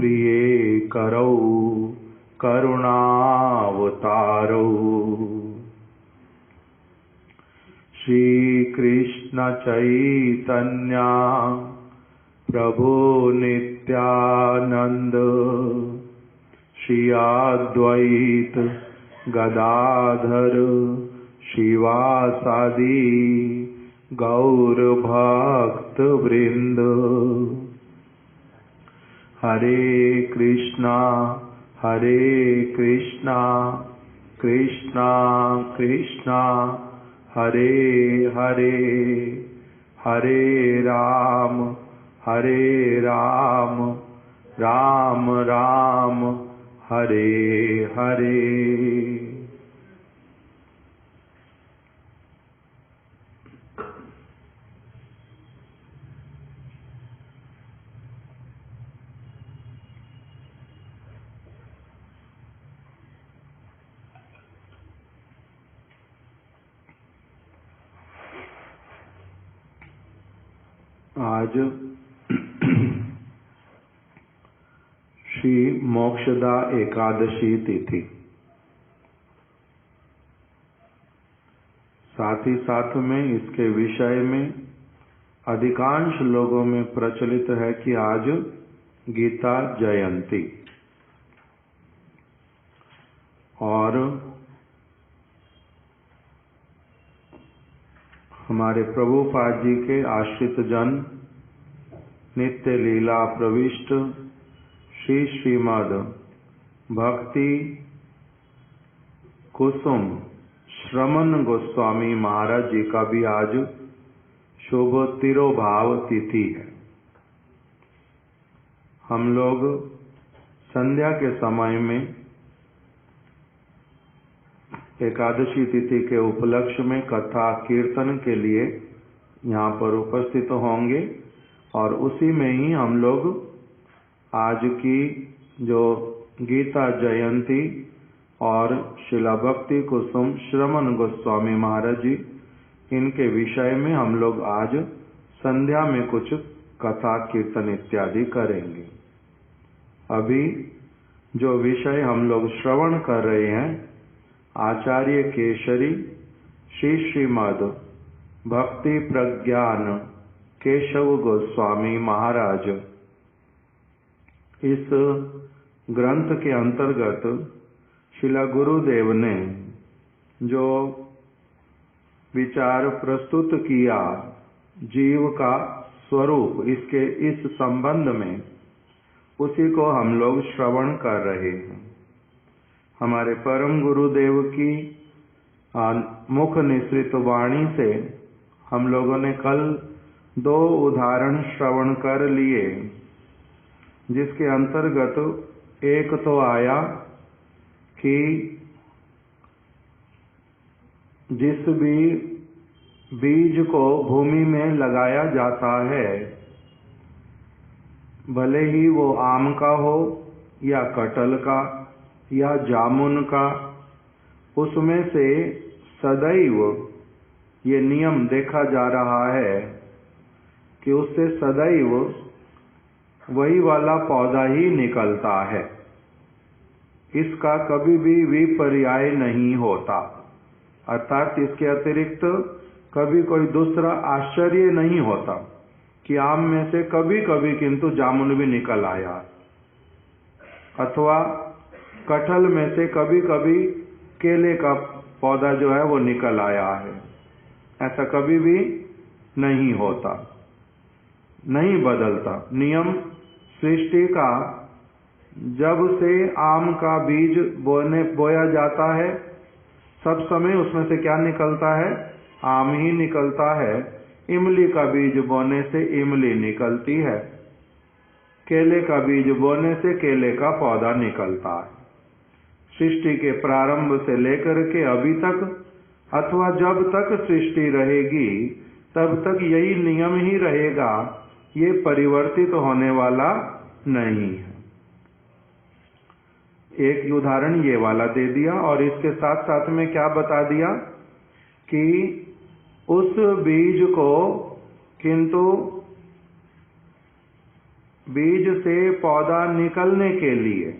प्रिये करौ करुणावतारौ। श्री कृष्ण चैतन्य प्रभु नित्यानंद श्री अद्वैत गदाधर शिवासादि गौर भक्त वृंद। हरे कृष्णा कृष्णा कृष्णा हरे हरे, हरे राम राम राम हरे हरे। आज श्री मोक्षदा एकादशी तिथि, साथ ही साथ में इसके विषय में अधिकांश लोगों में प्रचलित है कि आज गीता जयंती, और हमारे प्रभुपाद जी के आश्रित जन नित्य लीला प्रविष्ट श्री श्रीमद भक्ति कुसुम श्रमण गोस्वामी महाराज जी का भी आज शुभ तिरोभाव तिथि है। हम लोग संध्या के समय में एकादशी तिथि के उपलक्ष्य में कथा कीर्तन के लिए यहाँ पर उपस्थित होंगे, और उसी में ही हम लोग आज की जो गीता जयंती और शिला भक्ति कुसुम श्रमण गोस्वामी महाराज जी, इनके विषय में हम लोग आज संध्या में कुछ कथा कीर्तन इत्यादि करेंगे। अभी जो विषय हम लोग श्रवण कर रहे हैं, आचार्य केशरी श्री श्रीमद भक्ति प्रज्ञान केशव गोस्वामी महाराज, इस ग्रंथ के अंतर्गत शिला गुरुदेव ने जो विचार प्रस्तुत किया जीव का स्वरूप, इसके इस संबंध में उसी को हम लोग श्रवण कर रहे हैं। हमारे परम गुरुदेव की मुख निसृत वाणी से हम लोगों ने कल 2 उदाहरण श्रवण कर लिए, जिसके अंतर्गत एक तो आया कि जिस भी बीज को भूमि में लगाया जाता है, भले ही वो आम का हो या कटहल का या जामुन का, उसमें से सदैव ये नियम देखा जा रहा है कि उससे सदैव वही वाला पौधा ही निकलता है, इसका कभी भी विपर्याय नहीं होता। अर्थात इसके अतिरिक्त कभी कोई दूसरा आश्चर्य नहीं होता कि आम में से कभी कभी किंतु जामुन भी निकल आया, अथवा कटहल में से कभी कभी केले का पौधा जो है वो निकल आया है। ऐसा कभी भी नहीं होता, नहीं बदलता नियम सृष्टि का। जब से आम का बीज बोया जाता है, सब समय उसमें से क्या निकलता है? आम ही निकलता है। इमली का बीज बोने से इमली निकलती है, केले का बीज बोने से केले का पौधा निकलता है। सृष्टि के प्रारंभ से लेकर के अभी तक, अथवा जब तक सृष्टि रहेगी तब तक यही नियम ही रहेगा, ये परिवर्तित होने वाला नहीं है। एक उदाहरण ये वाला दे दिया, और इसके साथ साथ में क्या बता दिया कि उस बीज को किंतु बीज से पौधा निकलने के लिए,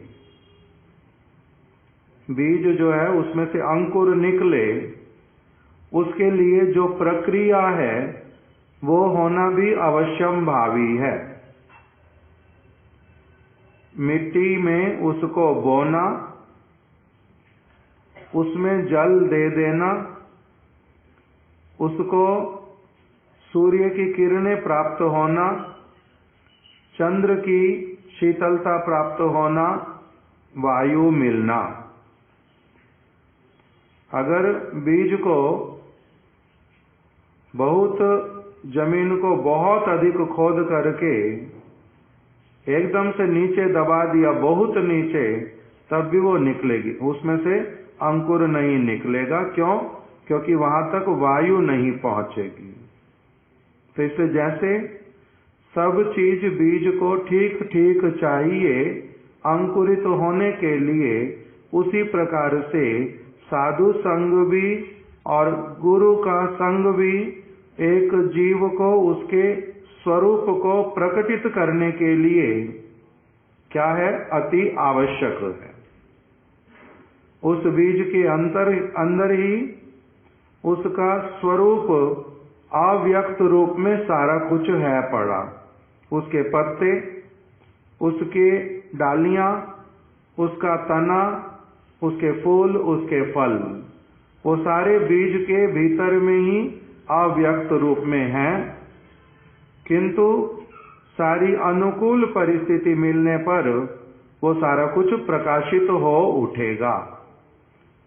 बीज जो है उसमें से अंकुर निकले, उसके लिए जो प्रक्रिया है वो होना भी अवश्यम भावी है। मिट्टी में उसको बोना, उसमें जल दे देना, उसको सूर्य की किरणें प्राप्त होना, चंद्र की शीतलता प्राप्त होना, वायु मिलना। अगर बीज को बहुत जमीन को बहुत अधिक खोद करके एकदम से नीचे दबा दिया, बहुत नीचे, तब भी वो निकलेगी, उसमें से अंकुर नहीं निकलेगा। क्यों? क्योंकि वहां तक वायु नहीं पहुंचेगी। तो इससे जैसे सब चीज बीज को ठीक ठीक चाहिए अंकुरित होने के लिए, उसी प्रकार से साधु संग भी और गुरु का संग भी एक जीव को उसके स्वरूप को प्रकटित करने के लिए क्या है? अति आवश्यक है। उस बीज के अंदर ही उसका स्वरूप अव्यक्त रूप में सारा कुछ है पड़ा। उसके पत्ते, उसके डालियां, उसका तना, उसके फूल, उसके फल, वो सारे बीज के भीतर में ही अव्यक्त रूप में हैं। किंतु सारी अनुकूल परिस्थिति मिलने पर वो सारा कुछ प्रकाशित हो उठेगा।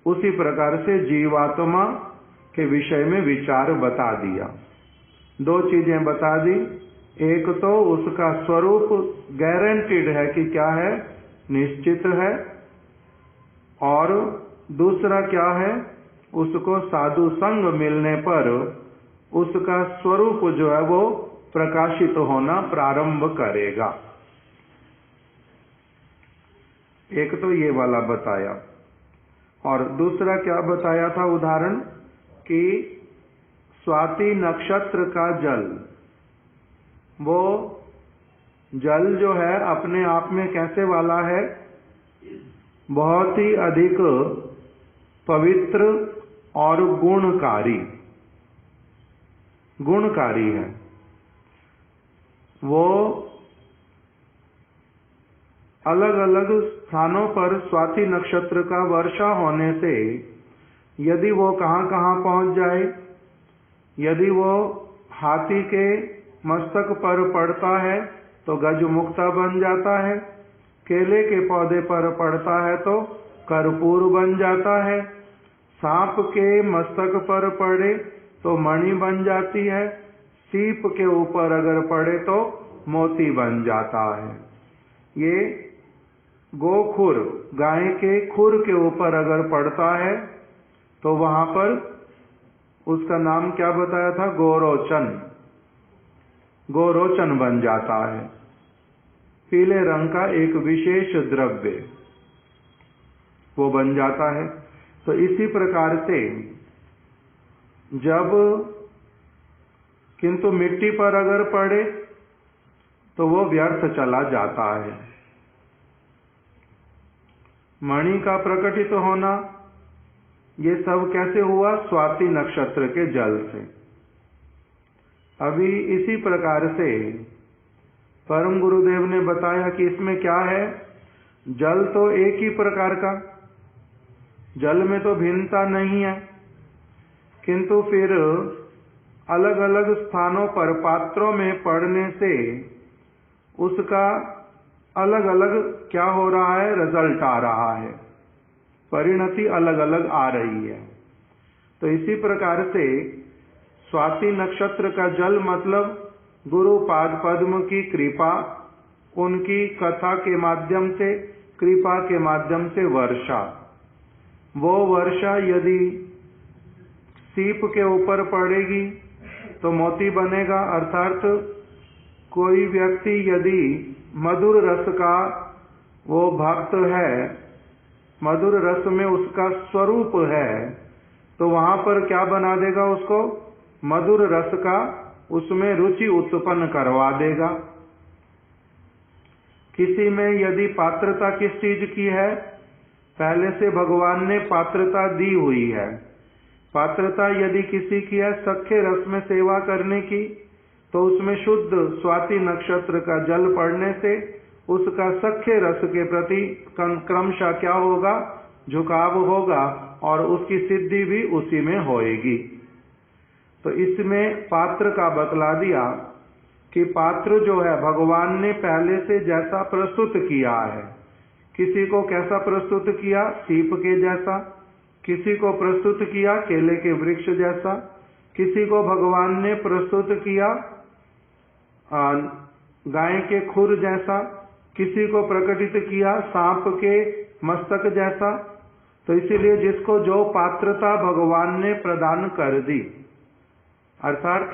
उसी प्रकार से जीवात्मा के विषय में विचार बता दिया। दो चीजें बता दी। एक तो उसका स्वरूप गारंटीड है कि क्या है? निश्चित है। और दूसरा क्या है? उसको साधु संग मिलने पर उसका स्वरूप जो है वो प्रकाशित होना प्रारंभ करेगा। एक तो ये वाला बताया। और दूसरा क्या बताया था उदाहरण? कि स्वाति नक्षत्र का जल, वो जल जो है अपने आप में कैसे वाला है? बहुत ही अधिक पवित्र और गुणकारी है। वो अलग अलग स्थानों पर स्वाति नक्षत्र का वर्षा होने से यदि वो कहाँ पहुंच जाए, यदि वो हाथी के मस्तक पर पड़ता है तो गजमुक्ता बन जाता है, केले के पौधे पर पड़ता है तो कर्पूर बन जाता है, सांप के मस्तक पर पड़े तो मणि बन जाती है, सीप के ऊपर अगर पड़े तो मोती बन जाता है। ये गोखुर, गाय के खुर के ऊपर अगर पड़ता है तो वहां पर उसका नाम क्या बताया था? गोरोचन बन जाता है। पीले रंग का एक विशेष द्रव्य वो बन जाता है। तो इसी प्रकार से जब किंतु मिट्टी पर अगर पड़े तो वो व्यर्थ चला जाता है। मणि का प्रकटित होना ये सब कैसे हुआ? स्वाति नक्षत्र के जल से। अभी इसी प्रकार से परम गुरुदेव ने बताया कि इसमें क्या है? जल तो एक ही प्रकार का, जल में तो भिन्नता नहीं है, किंतु फिर अलग अलग स्थानों पर पात्रों में पड़ने से उसका अलग अलग क्या हो रहा है? रिजल्ट आ रहा है, परिणति अलग अलग आ रही है। तो इसी प्रकार से स्वाति नक्षत्र का जल मतलब गुरु पाद पद्म की कृपा, उनकी कथा के माध्यम से, कृपा के माध्यम से वर्षा। वो वर्षा यदि सीप के ऊपर पड़ेगी तो मोती बनेगा। अर्थात कोई व्यक्ति यदि मधुर रस का वो भक्त है, मधुर रस में उसका स्वरूप है, तो वहां पर क्या बना देगा? उसको मधुर रस का उसमें रुचि उत्पन्न करवा देगा। किसी में यदि पात्रता किस चीज की है, पहले से भगवान ने पात्रता दी हुई है। पात्रता यदि किसी की है सख्य रस में सेवा करने की, तो उसमें शुद्ध स्वाति नक्षत्र का जल पड़ने से उसका सख्य रस के प्रति क्रमशः क्या होगा, झुकाव होगा और उसकी सिद्धि भी उसी में होएगी। तो इसमें पात्र का बतला दिया कि पात्र जो है भगवान ने पहले से जैसा प्रस्तुत किया है। किसी को कैसा प्रस्तुत किया, सीप के जैसा, किसी को प्रस्तुत किया केले के वृक्ष जैसा, किसी को भगवान ने प्रस्तुत किया गाय के खुर जैसा, किसी को प्रकटित किया सांप के मस्तक जैसा। तो इसीलिए जिसको जो पात्रता भगवान ने प्रदान कर दी, अर्थात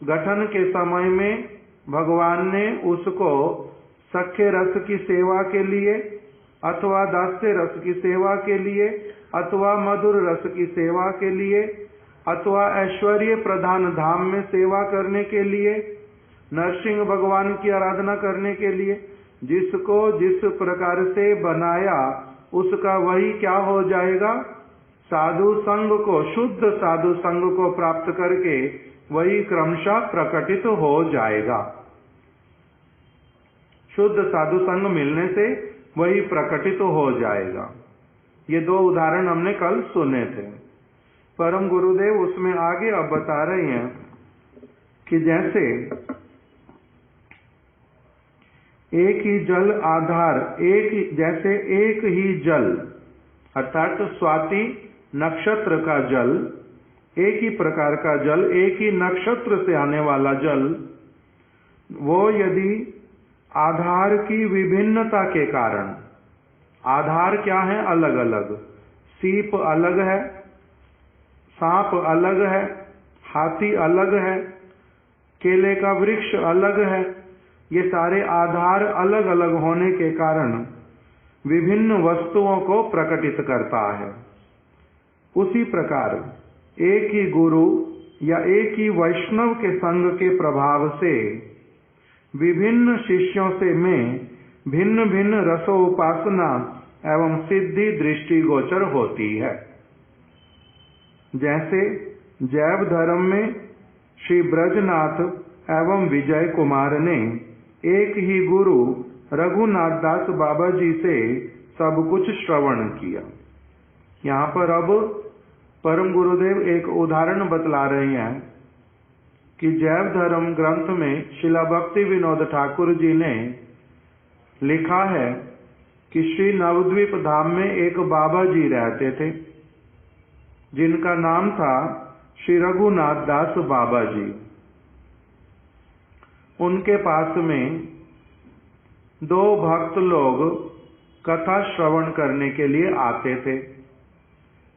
गठन के समय में भगवान ने उसको सख्य रस की सेवा के लिए अथवा दास्य रस की सेवा के लिए अथवा मधुर रस की सेवा के लिए अथवा ऐश्वर्य प्रधान धाम में सेवा करने के लिए, नरसिंह भगवान की आराधना करने के लिए, जिसको जिस प्रकार से बनाया उसका वही क्या हो जाएगा, साधु संग को, शुद्ध साधु संग को प्राप्त करके वही क्रमशः प्रकटित हो जाएगा। शुद्ध साधु संग मिलने से वही प्रकटित हो जाएगा। ये दो उदाहरण हमने कल सुने थे। परम गुरुदेव उसमें आगे अब बता रहे हैं कि जैसे एक ही जल आधार, जैसे एक ही जल अर्थात स्वाति नक्षत्र का जल, एक ही प्रकार का जल, एक ही नक्षत्र से आने वाला जल, वो यदि आधार की विभिन्नता के कारण, आधार क्या है, अलग अलग, सीप अलग है, सांप अलग है, हाथी अलग है, केले का वृक्ष अलग है, ये सारे आधार अलग अलग होने के कारण विभिन्न वस्तुओं को प्रकटित करता है। उसी प्रकार एक ही गुरु या एक ही वैष्णव के संग के प्रभाव से विभिन्न शिष्यों से में भिन्न भिन्न रसोपासना एवं सिद्धि दृष्टि गोचर होती है। जैसे जैव धर्म में श्री ब्रजनाथ एवं विजय कुमार ने एक ही गुरु रघुनाथ दास बाबा जी से सब कुछ श्रवण किया। यहाँ पर अब परम गुरुदेव एक उदाहरण बतला रहे हैं कि जैव धर्म ग्रंथ में शिला भक्ति विनोद ठाकुर जी ने लिखा है कि श्री नवद्वीप धाम में एक बाबा जी रहते थे जिनका नाम था श्री रघुनाथ दास बाबा जी। उनके पास में दो भक्त लोग कथा श्रवण करने के लिए आते थे।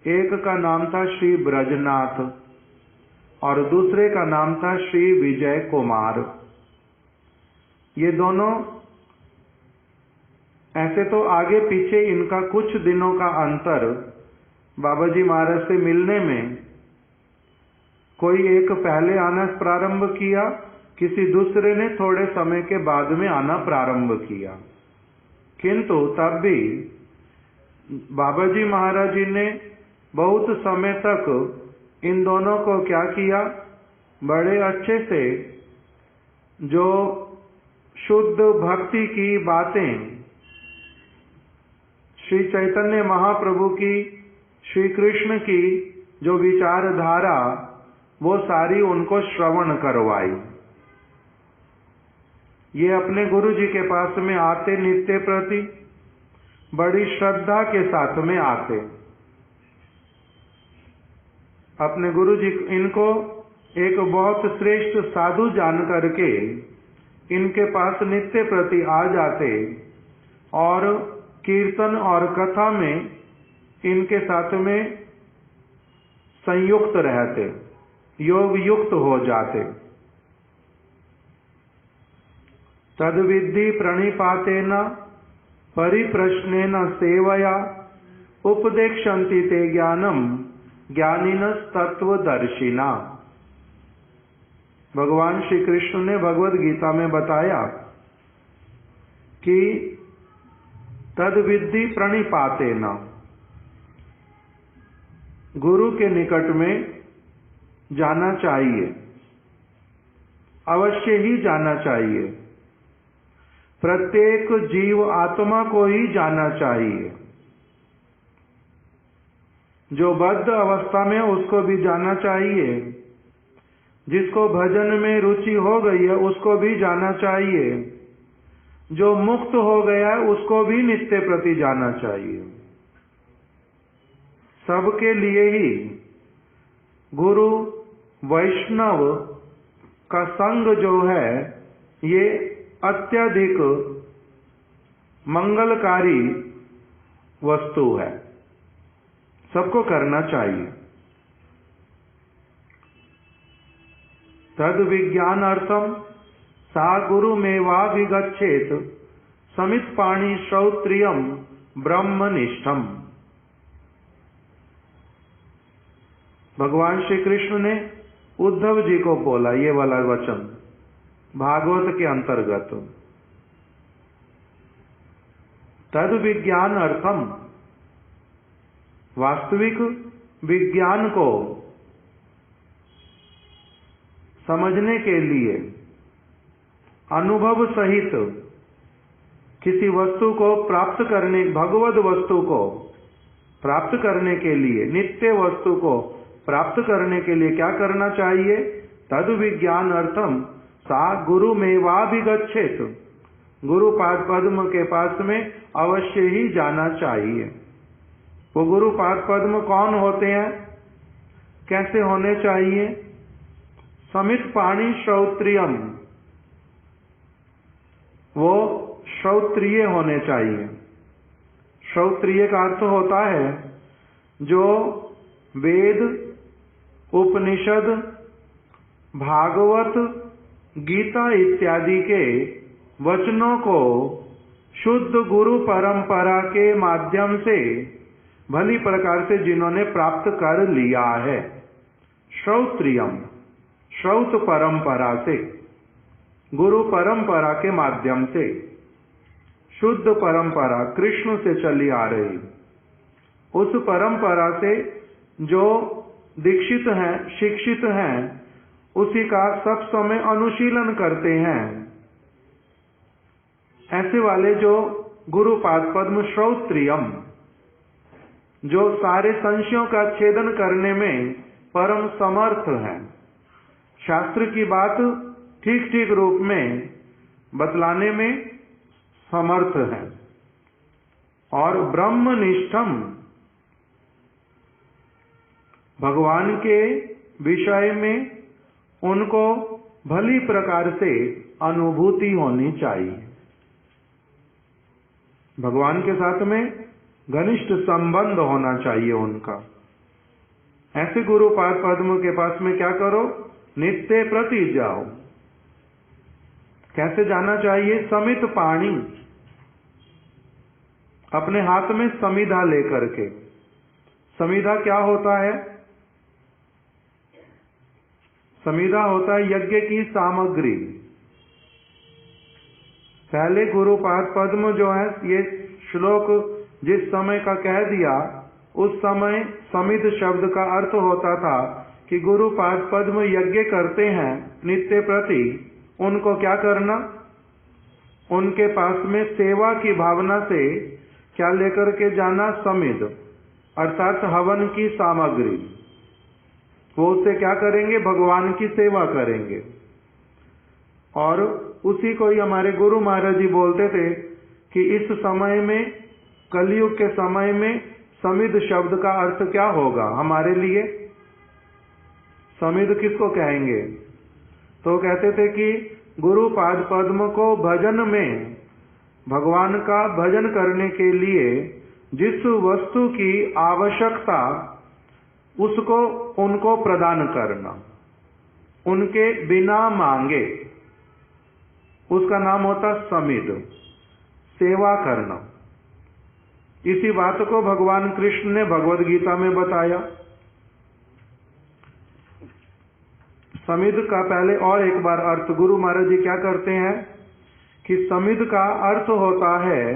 एक का नाम था श्री ब्रजनाथ और दूसरे का नाम था श्री विजय कुमार। ये दोनों ऐसे तो आगे पीछे इनका कुछ दिनों का अंतर बाबा जी महाराज से मिलने में, कोई एक पहले आना प्रारंभ किया, किसी दूसरे ने थोड़े समय के बाद में आना प्रारंभ किया, किंतु तब भी बाबा जी महाराज जी ने बहुत समय तक इन दोनों को क्या किया, बड़े अच्छे से जो शुद्ध भक्ति की बातें, श्री चैतन्य महाप्रभु की, श्री कृष्ण की जो विचारधारा, वो सारी उनको श्रवण करवाई। ये अपने गुरु जी के पास में आते नित्य प्रति बड़ी श्रद्धा के साथ में आते। अपने गुरु जी इनको एक बहुत श्रेष्ठ साधु जान करके इनके पास नित्य प्रति आ जाते और कीर्तन और कथा में इनके साथ में संयुक्त रहते, योग युक्त हो जाते। तद्विद्धि प्रणिपातेन परिप्रश्नेन सेवया उपदेक्षन्ति ते ज्ञानम ज्ञानिनस् तत्वदर्शिना। भगवान श्री कृष्ण ने भगवद गीता में बताया कि तद विद्धि प्रणिपातेन, गुरु के निकट में जाना चाहिए, अवश्य ही जाना चाहिए। प्रत्येक जीव आत्मा को ही जाना चाहिए। जो बद्ध अवस्था में उसको भी जाना चाहिए, जिसको भजन में रुचि हो गई है उसको भी जाना चाहिए, जो मुक्त हो गया है उसको भी नित्य प्रति जाना चाहिए। सबके लिए ही गुरु वैष्णव का संग जो है ये अत्यधिक मंगलकारी वस्तु है, सबको करना चाहिए। तद विज्ञानार्थम सा गुरुमेवाभिगच्छेत समित्पाणि श्रौत्रियम ब्रह्मनिष्ठम। भगवान श्री कृष्ण ने उद्धव जी को बोला ये वाला वचन भागवत के अंतर्गत। तद विज्ञान अर्थम, वास्तविक विज्ञान को समझने के लिए अनुभव सहित किसी वस्तु को प्राप्त करने, भगवद वस्तु को प्राप्त करने के लिए, नित्य वस्तु को प्राप्त करने के लिए क्या करना चाहिए? तद विज्ञान अर्थम सा गुरुमेवाभिगच्छेत, गुरु पाद पद्म के पास में अवश्य ही जाना चाहिए। वो गुरु पाद पद्म कौन होते हैं, कैसे होने चाहिए? समित्पाणि श्रौत्रियम, वो श्रौत्रिय होने चाहिए। श्रौत्रिय का अर्थ होता है जो वेद, उपनिषद, भागवत, गीता इत्यादि के वचनों को शुद्ध गुरु परंपरा के माध्यम से भली प्रकार से जिन्होंने प्राप्त कर लिया है। श्रौत्रियम, श्रौत परंपरा से, गुरु परंपरा के माध्यम से, शुद्ध परंपरा कृष्ण से चली आ रही, उस परंपरा से जो दीक्षित हैं, शिक्षित हैं, उसी का सब समय अनुशीलन करते हैं। ऐसे वाले जो गुरुपाद पद्म श्रौत्रियम, जो सारे संशयों का छेदन करने में परम समर्थ हैं, शास्त्र की बात ठीक ठीक रूप में बतलाने में समर्थ हैं, और ब्रह्मनिष्ठम, भगवान के विषय में उनको भली प्रकार से अनुभूति होनी चाहिए। भगवान के साथ में घनिष्ठ संबंध होना चाहिए उनका। ऐसे गुरुपाद पद्म के पास में क्या करो? नित्य प्रति जाओ। कैसे जाना चाहिए? समित पाणी, अपने हाथ में समिधा लेकर के। समिधा क्या होता है? समिधा होता है यज्ञ की सामग्री। पहले गुरुपाद पद्म जो है, ये श्लोक जिस समय का कह दिया, उस समय समिध शब्द का अर्थ होता था कि गुरुपाद पद्म यज्ञ करते हैं नित्य प्रति, उनको क्या करना? उनके पास में सेवा की भावना से क्या लेकर के जाना? समिध, अर्थात हवन की सामग्री। वो उससे क्या करेंगे? भगवान की सेवा करेंगे। और उसी को ही हमारे गुरु महाराज जी बोलते थे कि इस समय में, कलयुग के समय में समिध शब्द का अर्थ क्या होगा हमारे लिए? समिध किसको कहेंगे? तो कहते थे कि गुरुपाद पद्म को भजन में, भगवान का भजन करने के लिए जिस वस्तु की आवश्यकता, उसको उनको प्रदान करना, उनके बिना मांगे, उसका नाम होता समिध, सेवा करना। इसी बात को भगवान कृष्ण ने भगवद गीता में बताया। समिध का पहले और एक बार अर्थ गुरु महाराज जी क्या करते हैं कि समिध का अर्थ होता है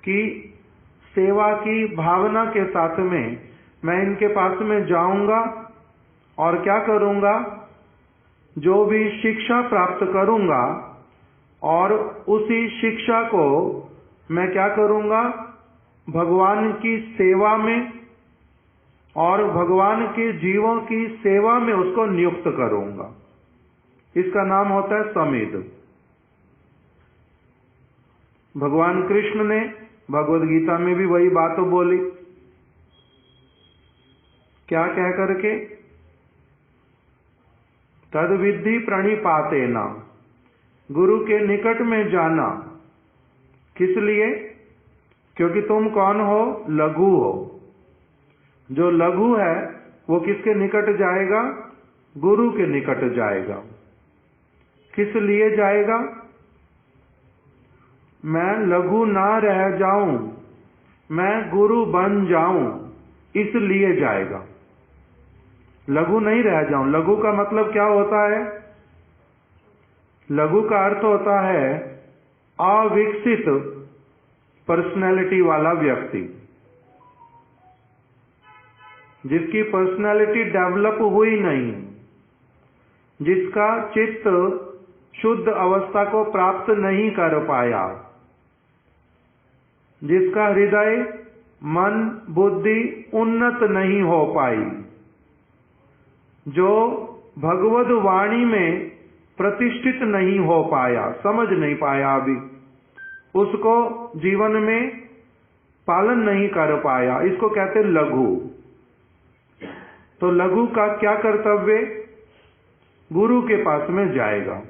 कि सेवा की भावना के साथ में मैं इनके पास में जाऊंगा और क्या करूंगा, जो भी शिक्षा प्राप्त करूंगा और उसी शिक्षा को मैं क्या करूंगा, भगवान की सेवा में और भगवान के जीवों की सेवा में उसको नियुक्त करूंगा। इसका नाम होता है समिध। भगवान कृष्ण ने भगवद गीता में भी वही बात बोली। क्या कह करके, तद विद्धि प्रणिपातेन, गुरु के निकट में जाना। किस लिए? क्योंकि तुम कौन हो? लघु हो। जो लघु है वो किसके निकट जाएगा? गुरु के निकट जाएगा। किस लिए जाएगा? मैं लघु ना रह जाऊं, मैं गुरु बन जाऊं, इसलिए जाएगा। लघु नहीं रह जाऊं। लघु का मतलब क्या होता है? लघु का अर्थ होता है अविकसित पर्सनैलिटी वाला व्यक्ति, जिसकी पर्सनैलिटी डेवलप हुई नहीं, जिसका चित्त शुद्ध अवस्था को प्राप्त नहीं कर पाया, जिसका हृदय मन बुद्धि उन्नत नहीं हो पाई, जो भगवद वाणी में प्रतिष्ठित नहीं हो पाया, समझ नहीं पाया, अभी उसको जीवन में पालन नहीं कर पाया, इसको कहते लघु। तो लघु का क्या कर्तव्य? गुरु के पास में जाएगा।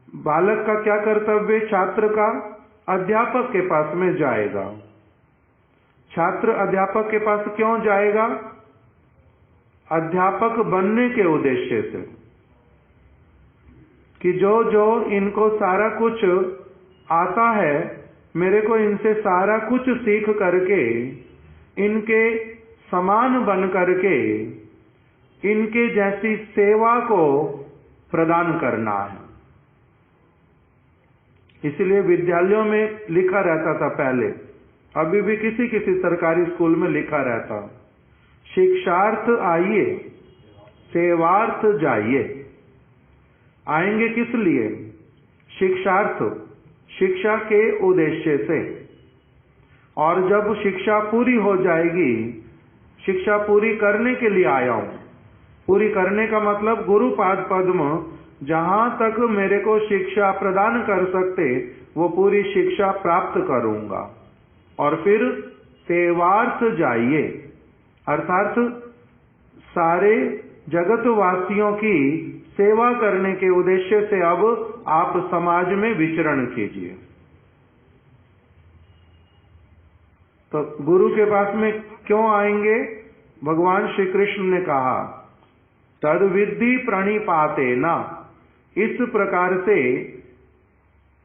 बालक का क्या कर्तव्य? छात्र का अध्यापक के पास में जाएगा। छात्र अध्यापक के पास क्यों जाएगा? अध्यापक बनने के उद्देश्य से, कि जो जो इनको सारा कुछ आता है, मेरे को इनसे सारा कुछ सीख करके इनके समान बन करके इनके जैसी सेवा को प्रदान करना है। इसलिए विद्यालयों में लिखा रहता था पहले, अभी भी किसी किसी सरकारी स्कूल में लिखा रहता, शिक्षार्थ आइए सेवार्थ जाइए। आएंगे किस लिए? शिक्षार्थ, शिक्षा के उद्देश्य से। और जब शिक्षा पूरी हो जाएगी, शिक्षा पूरी करने के लिए आया हूं। पूरी करने का मतलब गुरुपाद पद्म जहां तक मेरे को शिक्षा प्रदान कर सकते, वो पूरी शिक्षा प्राप्त करूंगा। और फिर सेवार्थ जाइए, अर्थात सारे जगतवासियों की सेवा करने के उद्देश्य से अब आप समाज में विचरण कीजिए। तो गुरु के पास में क्यों आएंगे? भगवान श्री कृष्ण ने कहा तद विद्धि प्रणिपातेन, इस प्रकार से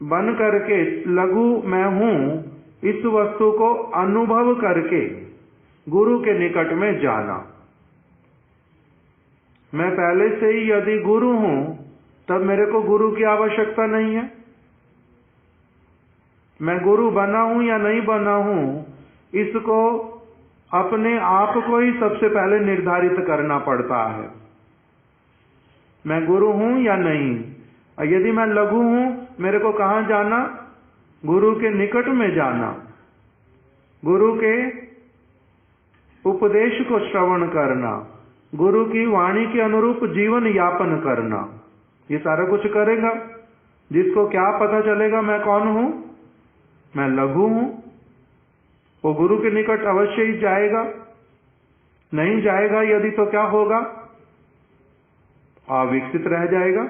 बन करके लघु मैं हूं, इस वस्तु को अनुभव करके गुरु के निकट में जाना। मैं पहले से ही यदि गुरु हूं, तब मेरे को गुरु की आवश्यकता नहीं है। मैं गुरु बना हूं या नहीं बना हूं, इसको अपने आप को ही सबसे पहले निर्धारित करना पड़ता है। मैं गुरु हूं या नहीं। और यदि मैं लघु हूं, मेरे को कहां जाना? गुरु के निकट में जाना, गुरु के उपदेश को श्रवण करना, गुरु की वाणी के अनुरूप जीवन यापन करना। ये सारा कुछ करेगा। जिसको क्या पता चलेगा मैं कौन हूं? मैं लघु हूं। वो गुरु के निकट अवश्य ही जाएगा। नहीं जाएगा यदि तो क्या होगा? अविकसित रह जाएगा,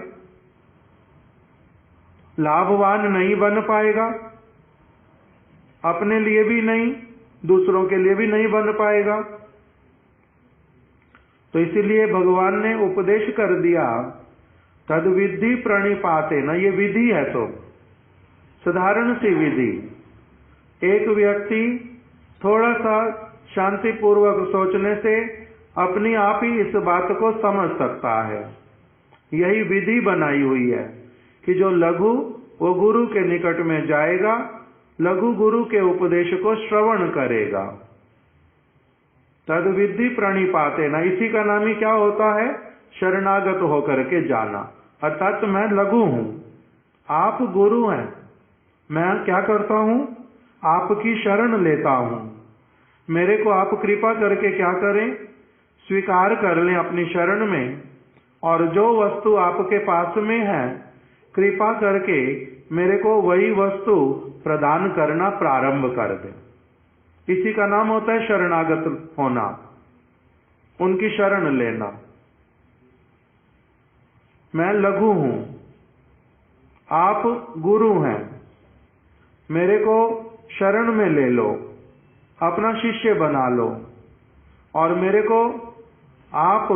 लाभवान नहीं बन पाएगा, अपने लिए भी नहीं, दूसरों के लिए भी नहीं बन पाएगा। तो इसीलिए भगवान ने उपदेश कर दिया तद विद्धि प्रणिपातेन। ये विधि है, तो साधारण सी विधि। एक व्यक्ति थोड़ा सा शांतिपूर्वक सोचने से अपनी आप ही इस बात को समझ सकता है। यही विधि बनाई हुई है कि जो लघु वो गुरु के निकट में जाएगा, लघु गुरु के उपदेश को श्रवण करेगा। तद विद्धि प्रणिपातेन, इसी का नाम ही क्या होता है? शरणागत होकर के जाना। अर्थात मैं लघु हूं, आप गुरु हैं, मैं क्या करता हूं? आपकी शरण लेता हूं। मेरे को आप कृपा करके क्या करें? स्वीकार कर लें अपनी शरण में, और जो वस्तु आपके पास में है कृपा करके मेरे को वही वस्तु प्रदान करना प्रारंभ कर दे। इसी का नाम होता है शरणागत होना, उनकी शरण लेना। मैं लघु हूं, आप गुरु हैं, मेरे को शरण में ले लो, अपना शिष्य बना लो, और मेरे को आप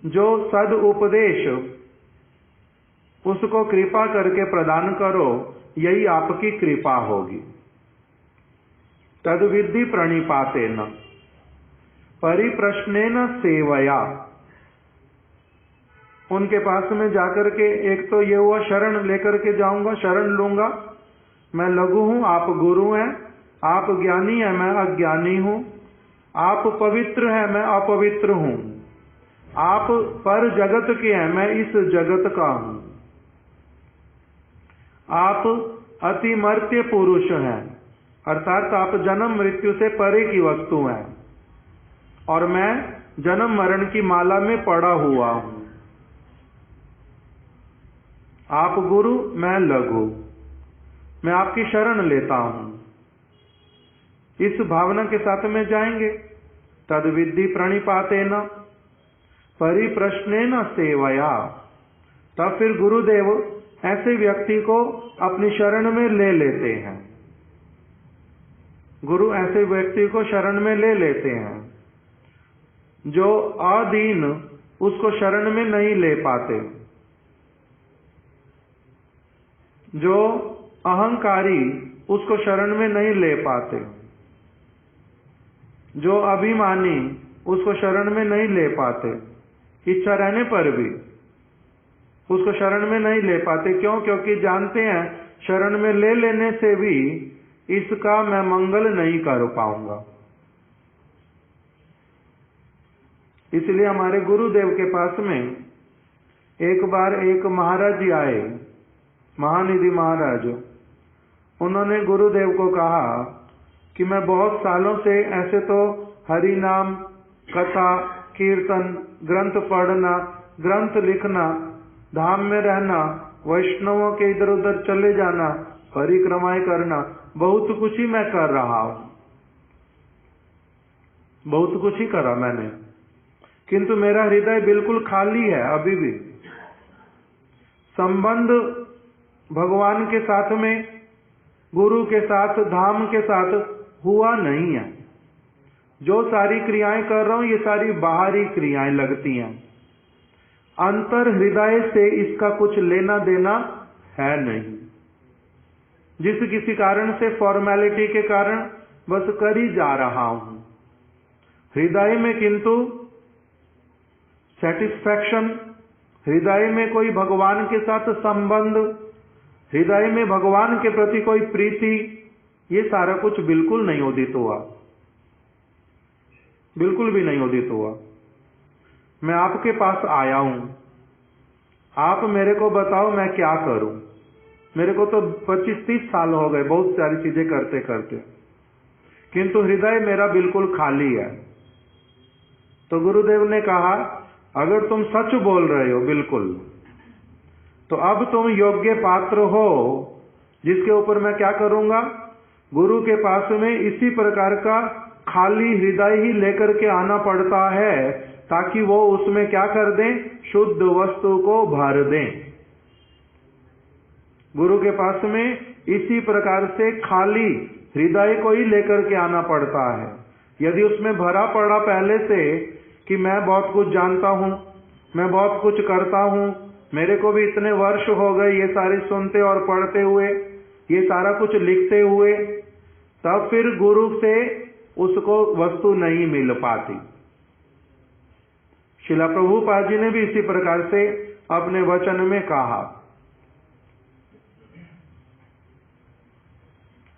जो सद उपदेश उसको कृपा करके प्रदान करो, यही आपकी कृपा होगी। तद विद्धि प्रणिपातेन परिप्रश्नेन सेवया, उनके पास में जाकर के एक तो ये हुआ शरण लेकर के जाऊंगा, शरण लूंगा। मैं लघु हूं, आप गुरु हैं, आप ज्ञानी हैं, मैं अज्ञानी हूं, आप पवित्र हैं, मैं अपवित्र हूं, आप पर जगत के हैं, मैं इस जगत का हूं, आप अतिमर्त्य पुरुष हैं, अर्थात आप जन्म मृत्यु से परे की वस्तु हैं, और मैं जन्म मरण की माला में पड़ा हुआ हूं। आप गुरु, मैं लघु, मैं आपकी शरण लेता हूं। इस भावना के साथ में जाएंगे। तद विद्धि प्रणिपातेन परिप्रश्नेन सेवया, तब फिर गुरुदेव ऐसे व्यक्ति को अपनी शरण में ले लेते हैं। गुरु ऐसे व्यक्ति को शरण में ले लेते हैं जो अदीन उसको शरण में नहीं ले पाते, जो अहंकारी उसको शरण में नहीं ले पाते, जो अभिमानी उसको शरण में नहीं ले पाते, इच्छा रहने पर भी उसको शरण में नहीं ले पाते। क्यों? क्योंकि जानते हैं शरण में ले लेने से भी इसका मैं मंगल नहीं कर पाऊंगा। इसलिए हमारे गुरुदेव के पास में एक बार एक महाराज जी आए, महानिधि महाराज। उन्होंने गुरुदेव को कहा कि मैं बहुत सालों से ऐसे तो हरि नाम, कथा, कीर्तन, ग्रंथ पढ़ना, ग्रंथ लिखना, धाम में रहना, वैष्णवों के इधर उधर चले जाना, परिक्रमाएं करना, बहुत कुछ ही मैं कर रहा हूं, बहुत कुछ ही करा मैंने, किंतु मेरा हृदय बिल्कुल खाली है। अभी भी संबंध भगवान के साथ में, गुरु के साथ, धाम के साथ हुआ नहीं है। जो सारी क्रियाएं कर रहा हूं ये सारी बाहरी क्रियाएं लगती हैं, अंतर हृदय से इसका कुछ लेना देना है नहीं। जिस किसी कारण से, फॉर्मेलिटी के कारण बस कर ही जा रहा हूं, हृदय में किंतु सेटिस्फैक्शन, हृदय में कोई भगवान के साथ संबंध, हृदय में भगवान के प्रति कोई प्रीति, ये सारा कुछ बिल्कुल नहीं उदित हुआ, बिल्कुल भी नहीं उदित हुआ। मैं आपके पास आया हूं, आप मेरे को बताओ मैं क्या करूं। मेरे को तो 25-30 साल हो गए बहुत सारी चीजें करते करते, किंतु हृदय मेरा बिल्कुल खाली है। तो गुरुदेव ने कहा अगर तुम सच बोल रहे हो बिल्कुल, तो अब तुम योग्य पात्र हो जिसके ऊपर मैं क्या करूंगा, गुरु के पास में इसी प्रकार का खाली हृदय ही लेकर के आना पड़ता है ताकि वो उसमें क्या कर दें, शुद्ध वस्तु को भर दें। गुरु के पास में इसी प्रकार से खाली हृदय को ही लेकर के आना पड़ता है। यदि उसमें भरा पड़ा पहले से कि मैं बहुत कुछ जानता हूं, मैं बहुत कुछ करता हूं, मेरे को भी इतने वर्ष हो गए ये सारे सुनते और पढ़ते हुए, ये सारा कुछ लिखते हुए, तब फिर गुरु से उसको वस्तु नहीं मिल पाती। श्रील प्रभुपाद जी ने भी इसी प्रकार से अपने वचन में कहा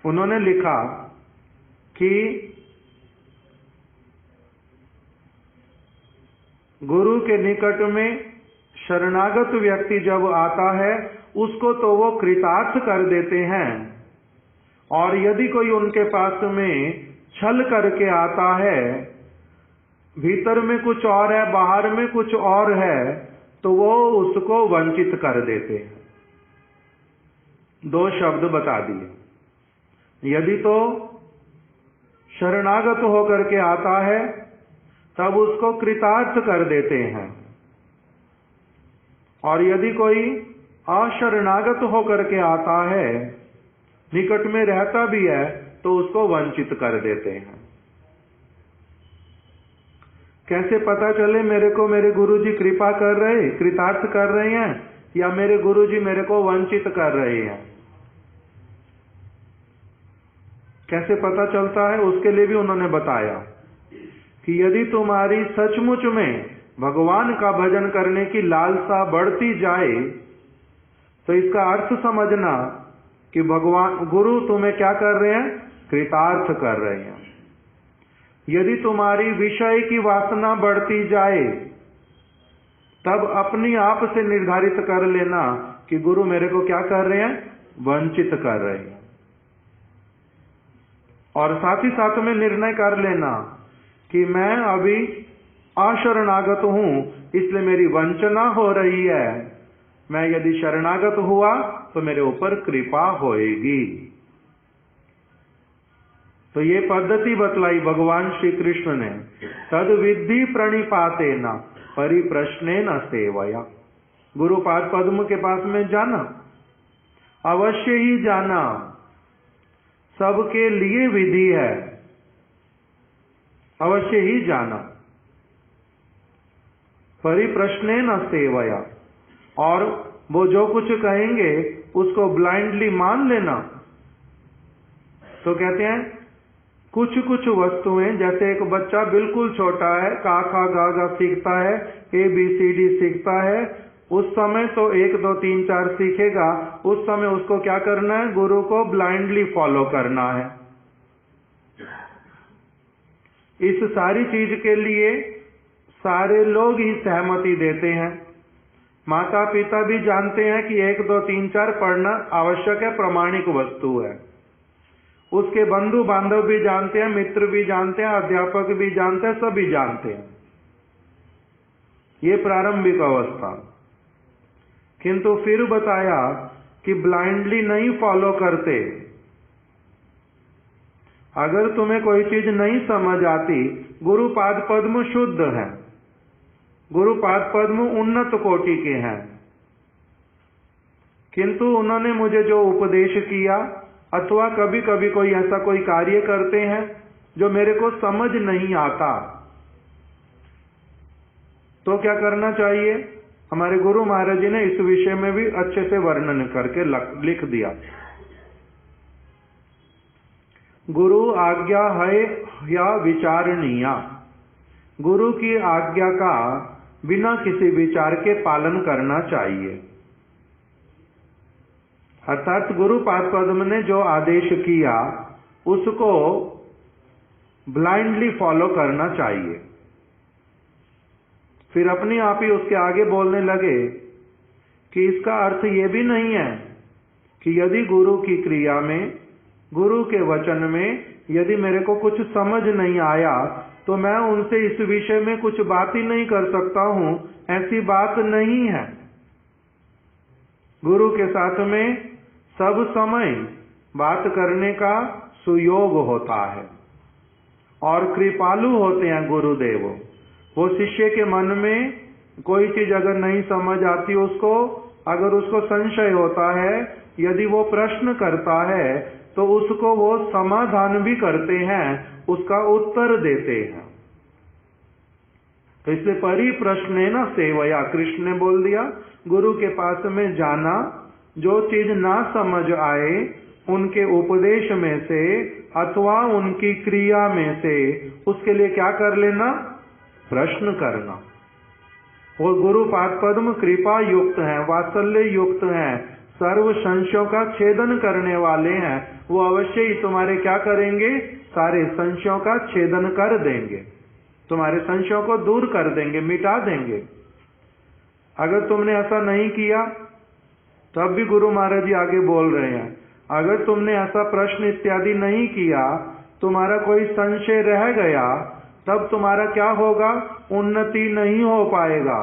उन्होंने लिखा कि गुरु के निकट में शरणागत व्यक्ति जब आता है उसको तो वो कृतार्थ कर देते हैं, और यदि कोई उनके पास में छल करके आता है, भीतर में कुछ और है बाहर में कुछ और है, तो वो उसको वंचित कर देते हैं। 2 शब्द बता दिए। यदि तो शरणागत होकर के आता है तब उसको कृतार्थ कर देते हैं, और यदि कोई अशरणागत होकर के आता है, निकट में रहता भी है, तो उसको वंचित कर देते हैं। कैसे पता चले मेरे को मेरे गुरुजी कृपा कर रहे, कृतार्थ कर रहे हैं, या मेरे गुरुजी मेरे को वंचित कर रहे हैं? कैसे पता चलता है? उसके लिए भी उन्होंने बताया कि यदि तुम्हारी सचमुच में भगवान का भजन करने की लालसा बढ़ती जाए, तो इसका अर्थ समझना कि भगवान गुरु तुम्हें क्या कर रहे हैं? कृतार्थ कर रहे हैं। यदि तुम्हारी विषय की वासना बढ़ती जाए, तब अपनी आप से निर्धारित कर लेना कि गुरु मेरे को क्या कर रहे हैं? वंचित कर रहे हैं। और साथ ही साथ में निर्णय कर लेना कि मैं अभी अशरणागत हूं, इसलिए मेरी वंचना हो रही है। मैं यदि शरणागत हुआ तो मेरे ऊपर कृपा होएगी। तो ये पद्धति बतलाई भगवान श्री कृष्ण ने। तद विद्धि प्रणिपातेन परिप्रश्नेन सेवया। गुरुपाद पद्म के पास में जाना, अवश्य ही जाना, सबके लिए विधि है, अवश्य ही जाना। परिप्रश्नेन सेवया, और वो जो कुछ कहेंगे उसको ब्लाइंडली मान लेना। तो कहते हैं कुछ कुछ वस्तुएं, जैसे एक बच्चा बिल्कुल छोटा है, का खा गा गा सीखता है, ABCD सीखता है, उस समय तो 1 2 3 4 सीखेगा। उस समय उसको क्या करना है? गुरु को ब्लाइंडली फॉलो करना है। इस सारी चीज के लिए सारे लोग ही सहमति देते हैं। माता पिता भी जानते हैं कि 1 2 3 4 पढ़ना आवश्यक है, प्रामाणिक वस्तु है। उसके बंधु बांधव भी जानते हैं, मित्र भी जानते हैं, अध्यापक भी जानते हैं, सभी जानते हैं। ये प्रारंभिक अवस्था। किंतु फिर बताया कि ब्लाइंडली नहीं फॉलो करते। अगर तुम्हें कोई चीज नहीं समझ आती, गुरुपाद पद्म शुद्ध है, गुरुपाद पद्म उन्नत कोटि के हैं, किंतु उन्होंने मुझे जो उपदेश किया, अथवा कभी कभी कोई ऐसा कोई कार्य करते हैं जो मेरे को समझ नहीं आता, तो क्या करना चाहिए? हमारे गुरु महाराज जी ने इस विषय में भी अच्छे से वर्णन करके लिख दिया। गुरु आज्ञा है या विचारणीय। गुरु की आज्ञा का बिना किसी विचार के पालन करना चाहिए। अर्थात गुरुपाद पद्म ने जो आदेश किया उसको ब्लाइंडली फॉलो करना चाहिए। फिर अपने आप ही उसके आगे बोलने लगे कि इसका अर्थ ये भी नहीं है कि यदि गुरु की क्रिया में, गुरु के वचन में यदि मेरे को कुछ समझ नहीं आया तो मैं उनसे इस विषय में कुछ बात ही नहीं कर सकता हूं। ऐसी बात नहीं है। गुरु के साथ में सब समय बात करने का सुयोग होता है, और कृपालु होते हैं गुरुदेव। वो शिष्य के मन में कोई चीज अगर नहीं समझ आती, उसको अगर उसको संशय होता है, यदि वो प्रश्न करता है तो उसको वो समाधान भी करते हैं, उसका उत्तर देते हैं। तो इसलिए परिप्रश्नेन सेवया, कृष्ण ने बोल दिया, गुरु के पास में जाना, जो चीज ना समझ आए उनके उपदेश में से अथवा उनकी क्रिया में से उसके लिए क्या कर लेना? प्रश्न करना। वो गुरुपाद पद्म कृपा युक्त हैं, वात्सल्य युक्त हैं, सर्व संशयों का छेदन करने वाले हैं, वो अवश्य ही तुम्हारे क्या करेंगे, सारे संशयों का छेदन कर देंगे, तुम्हारे संशयों को दूर कर देंगे, मिटा देंगे। अगर तुमने ऐसा नहीं किया, तब भी गुरु महाराज जी आगे बोल रहे हैं, अगर तुमने ऐसा प्रश्न इत्यादि नहीं किया, तुम्हारा कोई संशय रह गया, तब तुम्हारा क्या होगा, उन्नति नहीं हो पाएगा,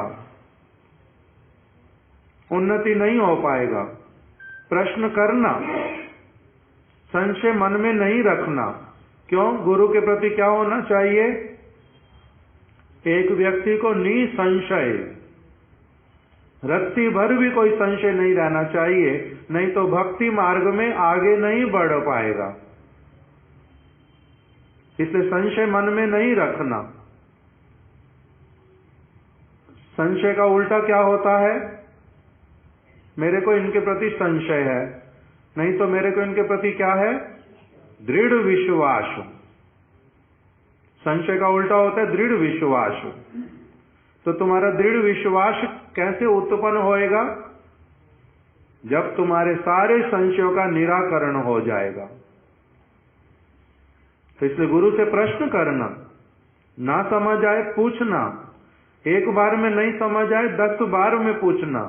उन्नति नहीं हो पाएगा। प्रश्न करना, संशय मन में नहीं रखना। क्यों? गुरु के प्रति क्या होना चाहिए, एक व्यक्ति को निसंशय, रत्ती भर भी कोई संशय नहीं रहना चाहिए, नहीं तो भक्ति मार्ग में आगे नहीं बढ़ पाएगा। इसलिए संशय मन में नहीं रखना। संशय का उल्टा क्या होता है, मेरे को इनके प्रति संशय है, नहीं तो मेरे को इनके प्रति क्या है, दृढ़ विश्वास। संशय का उल्टा होता है दृढ़ विश्वास। तो तुम्हारा दृढ़ विश्वास कैसे उत्पन्न होएगा, जब तुम्हारे सारे संशयों का निराकरण हो जाएगा। तो इसलिए गुरु से प्रश्न करना, ना समझ आए पूछना, एक बार में नहीं समझ आए 10 बार में पूछना,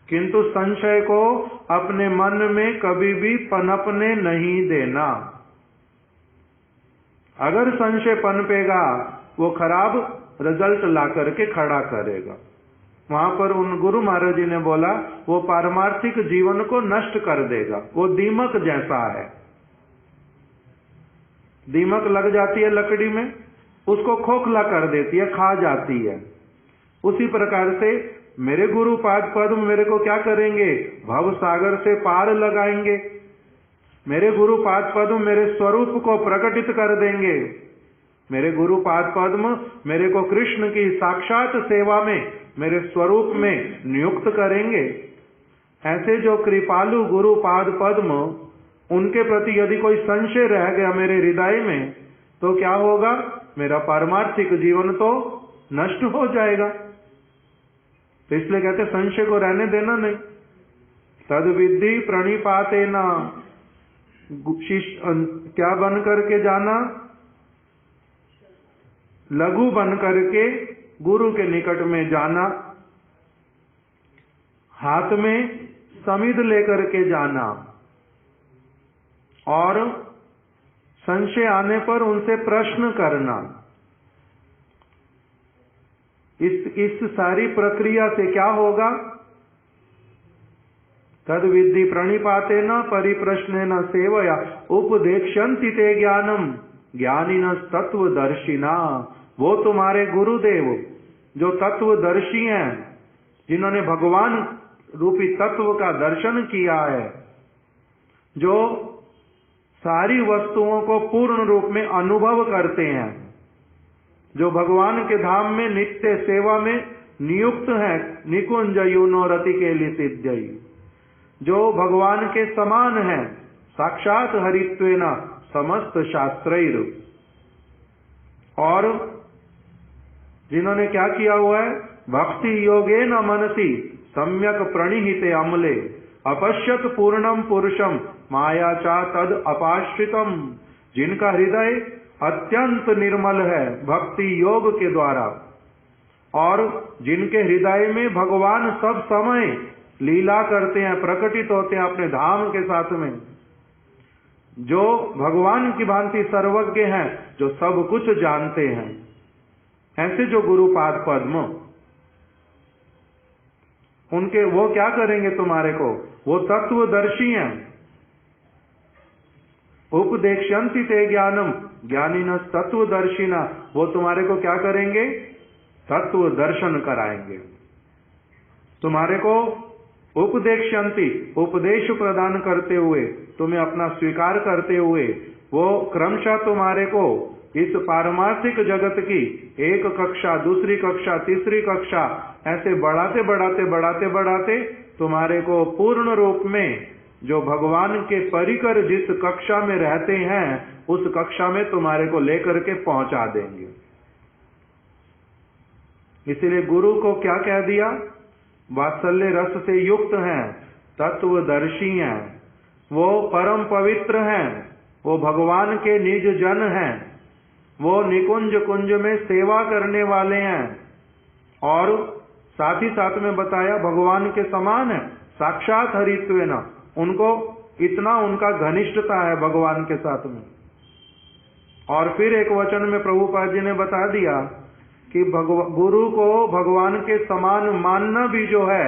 किंतु संशय को अपने मन में कभी भी पनपने नहीं देना। अगर संशय पनपेगा, वो खराब रिजल्ट ला करके खड़ा करेगा। वहां पर उन गुरु महाराज जी ने बोला, वो पारमार्थिक जीवन को नष्ट कर देगा। वो दीमक जैसा है, दीमक लग जाती है लकड़ी में, उसको खोखला कर देती है, खा जाती है। उसी प्रकार से मेरे गुरु पाद पद्म मेरे को क्या करेंगे, भव सागर से पार लगाएंगे। मेरे गुरु पाद पद्म मेरे स्वरूप को प्रकटित कर देंगे। मेरे गुरु पाद पद्म मेरे को कृष्ण की साक्षात सेवा में, मेरे स्वरूप में नियुक्त करेंगे। ऐसे जो कृपालु गुरु पाद पद्म, उनके प्रति यदि कोई संशय रह गया मेरे हृदय में, तो क्या होगा, मेरा पारमार्थिक जीवन तो नष्ट हो जाएगा। तो इसलिए कहते संशय को रहने देना नहीं। तद विद्धि प्रणिपाते ना, क्या बन करके जाना, लघु बन करके गुरु के निकट में जाना, हाथ में समिध लेकर के जाना, और संशय आने पर उनसे प्रश्न करना। इस सारी प्रक्रिया से क्या होगा, तद विद्धि प्रणिपातेन परिप्रश्नेन सेवया उपदेक्ष्यन्ति ते ज्ञानम ज्ञानिनः तत्वदर्शिना। वो तुम्हारे गुरुदेव जो तत्वदर्शी हैं, जिन्होंने भगवान रूपी तत्व का दर्शन किया है, जो सारी वस्तुओं को पूर्ण रूप में अनुभव करते हैं, जो भगवान के धाम में नित्य सेवा में नियुक्त हैं, निकुंज यूनो रति के लिए सिद्धई, जो भगवान के समान हैं, साक्षात हरित्वेन समस्त शास्त्रैर, और जिन्होंने क्या किया हुआ है, भक्ति योगेन मनसि सम्यक प्रणिहिते अमले अपश्यत पूर्णम पुरुषम माया चा तद अपाश्रितम, जिनका हृदय अत्यंत निर्मल है भक्ति योग के द्वारा, और जिनके हृदय में भगवान सब समय लीला करते हैं, प्रकटित होते हैं अपने धाम के साथ में, जो भगवान की भांति सर्वज्ञ हैं, जो सब कुछ जानते हैं, ऐसे जो गुरुपाद पद्म, उनके वो क्या करेंगे तुम्हारे को, वो तत्वदर्शी हैं। उपदेक्ष्यन्ति ते ज्ञानम ज्ञानिनः तत्वदर्शिना, वो तुम्हारे को क्या करेंगे, तत्व दर्शन कराएंगे। तुम्हारे को उपदेक्ष्यन्ति, उपदेश प्रदान करते हुए, तुम्हें अपना स्वीकार करते हुए, वो क्रमशः तुम्हारे को इस पारमार्थिक जगत की एक कक्षा, दूसरी कक्षा, तीसरी कक्षा, ऐसे बढ़ाते बढ़ाते बढ़ाते बढ़ाते तुम्हारे को पूर्ण रूप में जो भगवान के परिकर जिस कक्षा में रहते हैं, उस कक्षा में तुम्हारे को लेकर के पहुंचा देंगे। इसीलिए गुरु को क्या कह दिया, वात्सल्य रस से युक्त हैं, तत्वदर्शी हैं, वो परम पवित्र हैं, वो भगवान के निज जन हैं, वो निकुंज कुंज में सेवा करने वाले हैं और साथ ही साथ में बताया भगवान के समान है, साक्षात हरित्वेन, उनको इतना उनका घनिष्ठता है भगवान के साथ में। और फिर एक वचन में प्रभुपाद जी ने बता दिया कि गुरु को भगवान के समान मानना भी जो है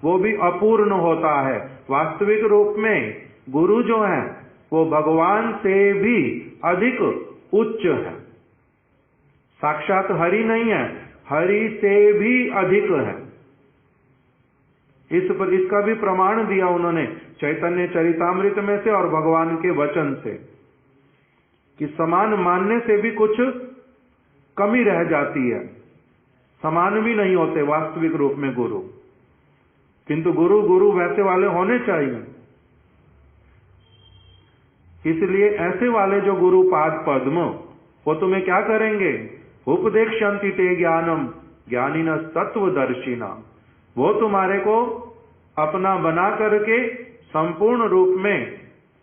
वो भी अपूर्ण होता है। वास्तविक रूप में गुरु जो है वो भगवान से भी अधिक उच्च है, साक्षात हरि नहीं है, हरि से भी अधिक है। इस पर इसका भी प्रमाण दिया उन्होंने चैतन्य चरितामृत में से और भगवान के वचन से, कि समान मानने से भी कुछ कमी रह जाती है, समान भी नहीं होते वास्तविक रूप में गुरु, किंतु गुरु गुरु वैसे वाले होने चाहिए। इसलिए ऐसे वाले जो गुरु पाद पद्म, वो तुम्हें क्या करेंगे? उपदेक्षन्ति ते ज्ञानम ज्ञानिन तत्वदर्शिना, वो तुम्हारे को अपना बना करके संपूर्ण रूप में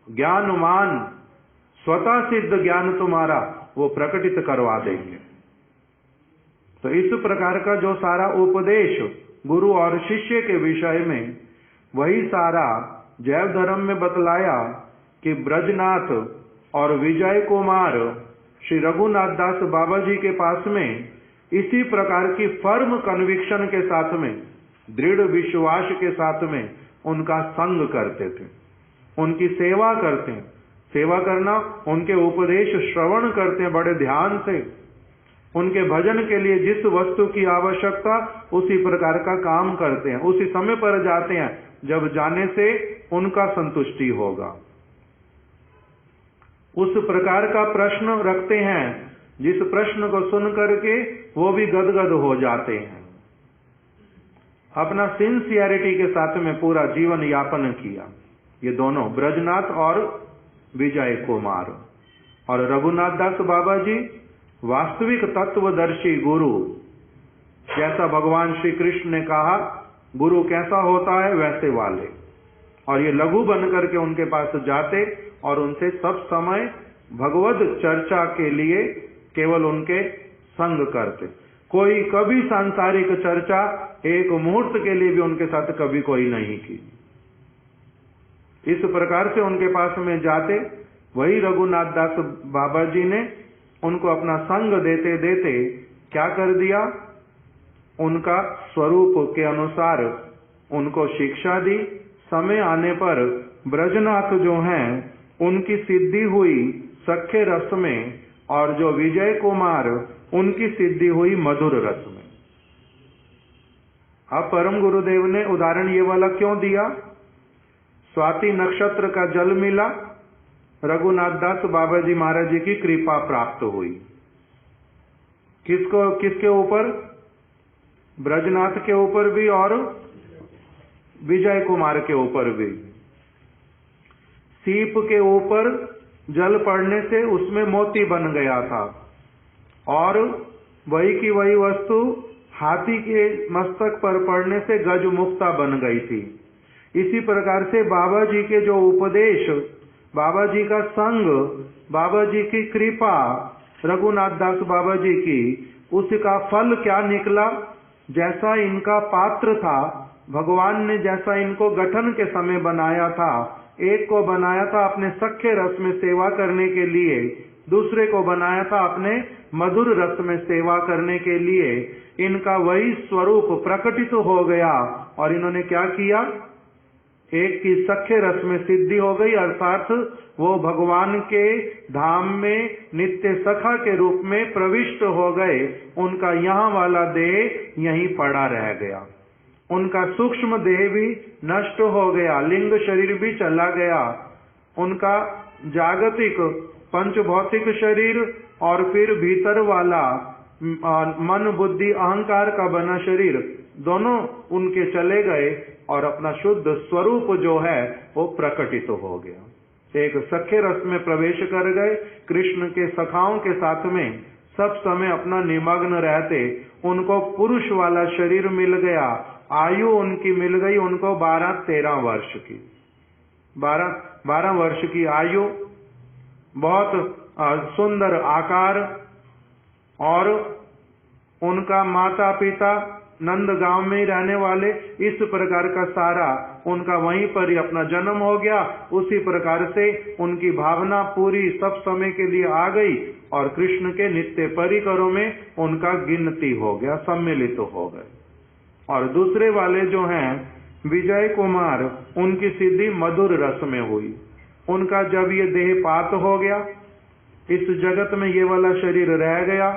ज्ञानमान, स्वतः सिद्ध ज्ञान तुम्हारा वो प्रकटित करवा देंगे। तो इस प्रकार का जो सारा उपदेश गुरु और शिष्य के विषय में, वही सारा जैव धर्म में बतलाया कि ब्रजनाथ और विजय कुमार श्री रघुनाथ दास बाबा जी के पास में इसी प्रकार की फर्म कन्विक्शन के साथ में, दृढ़ विश्वास के साथ में उनका संग करते थे, उनकी सेवा करते हैं। सेवा करना, उनके उपदेश श्रवण करते हैं बड़े ध्यान से, उनके भजन के लिए जिस वस्तु की आवश्यकता उसी प्रकार का काम करते हैं, उसी समय पर जाते हैं जब जाने से उनका संतुष्टि होगा। उस प्रकार का प्रश्न रखते हैं जिस प्रश्न को सुन करके वो भी गदगद हो जाते हैं। अपना सिंसियरिटी के साथ में पूरा जीवन यापन किया ये दोनों, ब्रजनाथ और विजय कुमार। और रघुनाथ दास बाबा जी वास्तविक तत्वदर्शी गुरु, जैसा भगवान श्री कृष्ण ने कहा गुरु कैसा होता है वैसे वाले, और ये लघु बन करके उनके पास जाते और उनसे सब समय भगवत चर्चा के लिए केवल उनके संग करते। कोई कभी सांसारिक चर्चा एक मुहूर्त के लिए भी उनके साथ कभी कोई नहीं की। इस प्रकार से उनके पास में जाते, वही रघुनाथ दास बाबा जी ने उनको अपना संग देते देते क्या कर दिया, उनका स्वरूप के अनुसार उनको शिक्षा दी। समय आने पर ब्रजनाथ जो हैं उनकी सिद्धि हुई सख्य रस में, और जो विजय कुमार उनकी सिद्धि हुई मधुर रस में। अब परम गुरुदेव ने उदाहरण ये वाला क्यों दिया? स्वाति नक्षत्र का जल मिला, रघुनाथ दास बाबा जी महाराज जी की कृपा प्राप्त हुई। किसके ऊपर? ब्रजनाथ के ऊपर भी और विजय कुमार के ऊपर भी। सीप के ऊपर जल पड़ने से उसमें मोती बन गया था, और वही की वही वस्तु हाथी के मस्तक पर पड़ने से गज मुक्ता बन गई थी। इसी प्रकार से बाबा जी के जो उपदेश, बाबा जी का संग, बाबा जी की कृपा, रघुनाथ दास बाबा जी की, उसका फल क्या निकला? जैसा इनका पात्र था, भगवान ने जैसा इनको गठन के समय बनाया था, एक को बनाया था अपने सख्य रस में सेवा करने के लिए, दूसरे को बनाया था अपने मधुर रस में सेवा करने के लिए। इनका वही स्वरूप प्रकटित हो गया और इन्होंने क्या किया? एक की सख्य रस में सिद्धि हो गई, अर्थात वो भगवान के धाम में नित्य सखा के रूप में प्रविष्ट हो गए। उनका यहाँ वाला देह यहीं पड़ा रह गया, उनका सूक्ष्म देह भी नष्ट हो गया, लिंग शरीर भी चला गया, उनका जागतिक पंच भौतिक शरीर और फिर भीतर वाला मन बुद्धि अहंकार का बना शरीर, दोनों उनके चले गए और अपना शुद्ध स्वरूप जो है वो प्रकटित हो गया। एक सख्य रस में प्रवेश कर गए, कृष्ण के सखाओं के साथ में सब समय अपना निमग्न रहते, उनको पुरुष वाला शरीर मिल गया आयु उनकी मिल गई उनको 12-13 वर्ष की, 12 वर्ष की आयु, बहुत सुंदर आकार, और उनका माता पिता नंदगांव में ही रहने वाले, इस प्रकार का सारा उनका वहीं पर ही अपना जन्म हो गया। उसी प्रकार से उनकी भावना पूरी सब समय के लिए आ गई और कृष्ण के नित्य परिकरों में उनका गिनती हो गया, सम्मिलित हो गए। और दूसरे वाले जो हैं विजय कुमार, उनकी सिद्धि मधुर रस में हुई। उनका जब ये देहपात हो गया, इस जगत में ये वाला शरीर रह गया,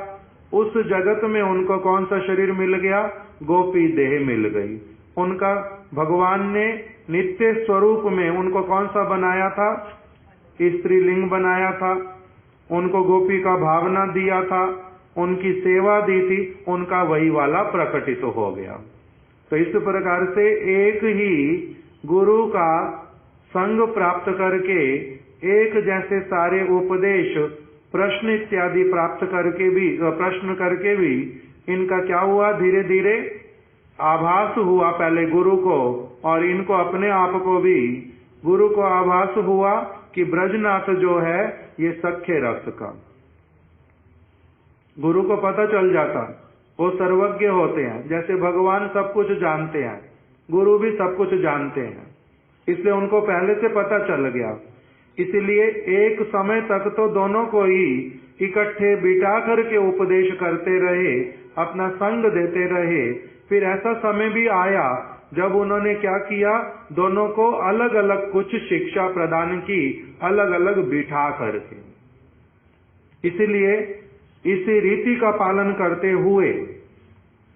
उस जगत में उनको कौन सा शरीर मिल गया? गोपी देह मिल गई। उनका भगवान ने नित्य स्वरूप में उनको कौन सा बनाया था? स्त्रीलिंग बनाया था, उनको गोपी का भावना दिया था, उनकी सेवा दी थी, उनका वही वाला प्रकटित हो गया। तो इस प्रकार से एक ही गुरु का संग प्राप्त करके, एक जैसे सारे उपदेश, प्रश्न इत्यादि प्राप्त करके भी, प्रश्न करके भी इनका क्या हुआ? धीरे धीरे आभास हुआ पहले गुरु को, और इनको अपने आप को भी गुरु को आभास हुआ कि ब्रजनाथ जो है ये सख्य रस का। गुरु को पता चल जाता, वो सर्वज्ञ होते हैं, जैसे भगवान सब कुछ जानते हैं, गुरु भी सब कुछ जानते हैं, इसलिए उनको पहले से पता चल गया। इसलिए एक समय तक तो दोनों को ही इकट्ठे बिठा करके उपदेश करते रहे, अपना संग देते रहे। फिर ऐसा समय भी आया जब उन्होंने क्या किया? दोनों को अलग अलग कुछ शिक्षा प्रदान की, अलग अलग बिठा करके। इसलिए इसी रीति का पालन करते हुए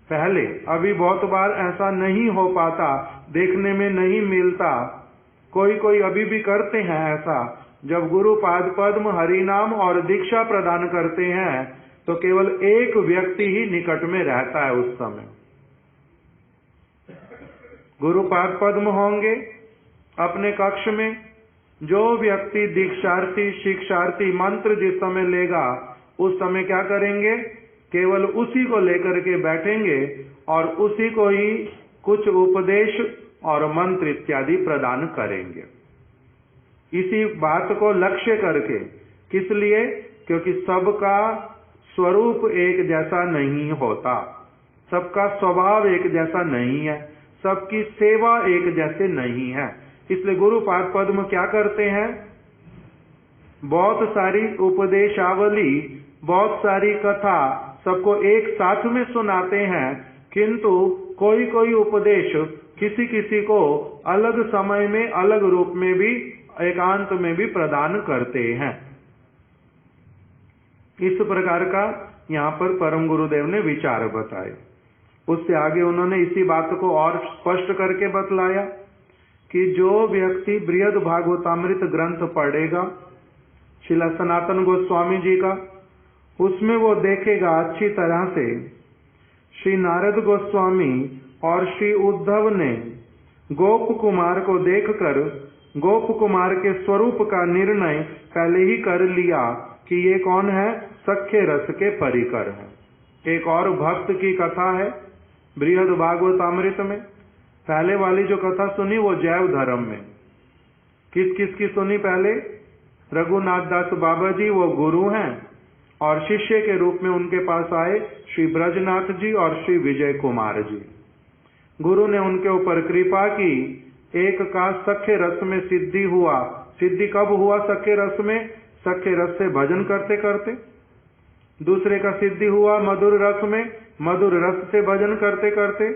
पहले, अभी बहुत बार ऐसा नहीं हो पाता, देखने में नहीं मिलता, कोई कोई अभी भी करते हैं ऐसा। जब गुरु पाद पद्म हरिनाम और दीक्षा प्रदान करते हैं तो केवल एक व्यक्ति ही निकट में रहता है उस समय। गुरु पाद पद्म होंगे अपने कक्ष में, जो व्यक्ति दीक्षार्थी शिक्षार्थी मंत्र जिस समय लेगा उस समय क्या करेंगे? केवल उसी को लेकर के बैठेंगे और उसी को ही कुछ उपदेश और मंत्र इत्यादि प्रदान करेंगे, इसी बात को लक्ष्य करके। किस लिए? क्योंकि सबका स्वरूप एक जैसा नहीं होता, सबका स्वभाव एक जैसा नहीं है, सबकी सेवा एक जैसे नहीं है। इसलिए गुरु पाद पद्म क्या करते हैं? बहुत सारी उपदेशावली, बहुत सारी कथा सबको एक साथ में सुनाते हैं, किंतु कोई कोई उपदेश किसी किसी को अलग समय में, अलग रूप में भी, एकांत में भी प्रदान करते हैं। इस प्रकार का यहाँ पर परम गुरुदेव ने विचार बताए। उससे आगे उन्होंने इसी बात को और स्पष्ट करके बतलाया कि जो व्यक्ति बृहद भागवतामृत ग्रंथ पढ़ेगा श्रील सनातन गोस्वामी जी का, उसमें वो देखेगा अच्छी तरह से श्री नारद गोस्वामी और श्री उद्धव ने गोप कुमार को देखकर गोप कुमार के स्वरूप का निर्णय पहले ही कर लिया कि ये कौन है? सख्य रस के परिकर है। एक और भक्त की कथा है बृहद भागवतामृत में। पहले वाली जो कथा सुनी वो जैव धर्म में। किस किस की सुनी पहले? रघुनाथ दास बाबा जी, वो गुरु हैं, और शिष्य के रूप में उनके पास आए श्री ब्रजनाथ जी और श्री विजय कुमार जी। गुरु ने उनके ऊपर कृपा की, एक का सख्य रस में सिद्धि हुआ। सिद्धि कब हुआ सख्य रस में? सख्य रस से भजन करते करते। दूसरे का सिद्धि हुआ मधुर रस में, मधुर रस से भजन करते करते।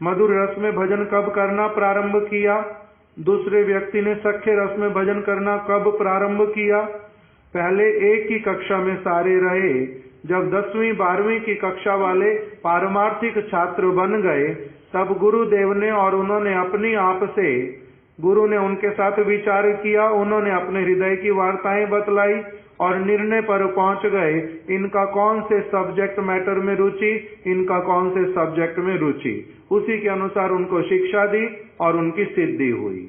मधुर रस में भजन कब करना प्रारंभ किया? दूसरे व्यक्ति ने सख्य रस में भजन करना कब प्रारंभ किया? पहले एक ही कक्षा में सारे रहे, जब 10वीं 12वीं की कक्षा वाले पारमार्थिक छात्र बन गए, तब गुरुदेव ने और उन्होंने अपनी आप से, गुरु ने उनके साथ विचार किया, उन्होंने अपने हृदय की वार्ताएं बतलाई और निर्णय पर पहुंच गए इनका कौन से सब्जेक्ट मैटर में रुचि, इनका कौन से सब्जेक्ट में रुचि। उसी के अनुसार उनको शिक्षा दी और उनकी सिद्धि हुई।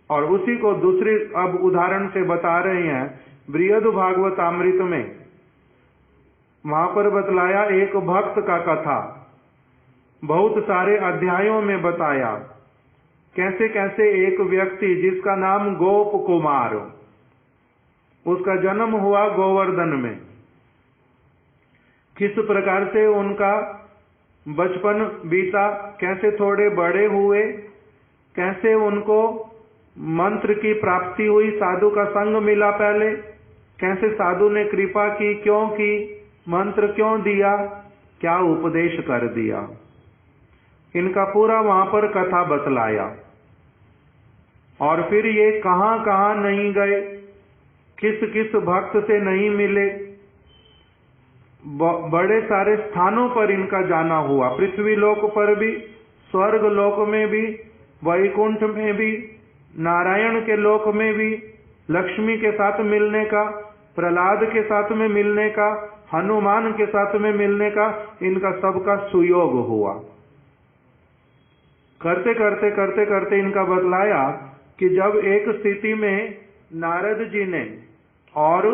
और उसी को दूसरी अब उदाहरण से बता रहे हैं बृहद भागवतामृत में। वहां पर बतलाया एक भक्त का कथा। बहुत सारे अध्यायों में बताया कैसे कैसे एक व्यक्ति जिसका नाम गोप कुमार, उसका जन्म हुआ गोवर्धन में, किस प्रकार से उनका बचपन बीता, कैसे थोड़े बड़े हुए, कैसे उनको मंत्र की प्राप्ति हुई, साधु का संग मिला पहले, कैसे साधु ने कृपा की, क्यों की, मंत्र क्यों दिया, क्या उपदेश कर दिया, इनका पूरा वहां पर कथा बतलाया। और फिर ये कहां कहां नहीं गए, किस किस भक्त से नहीं मिले, बड़े सारे स्थानों पर इनका जाना हुआ, पृथ्वी लोक पर भी, स्वर्ग लोक में भी, वैकुंठ में भी, नारायण के लोक में भी, लक्ष्मी के साथ मिलने का, प्रहलाद के साथ में मिलने का, हनुमान के साथ में मिलने का, इनका सबका सुयोग हुआ। करते करते करते करते इनका बतलाया कि जब एक स्थिति में नारद जी ने और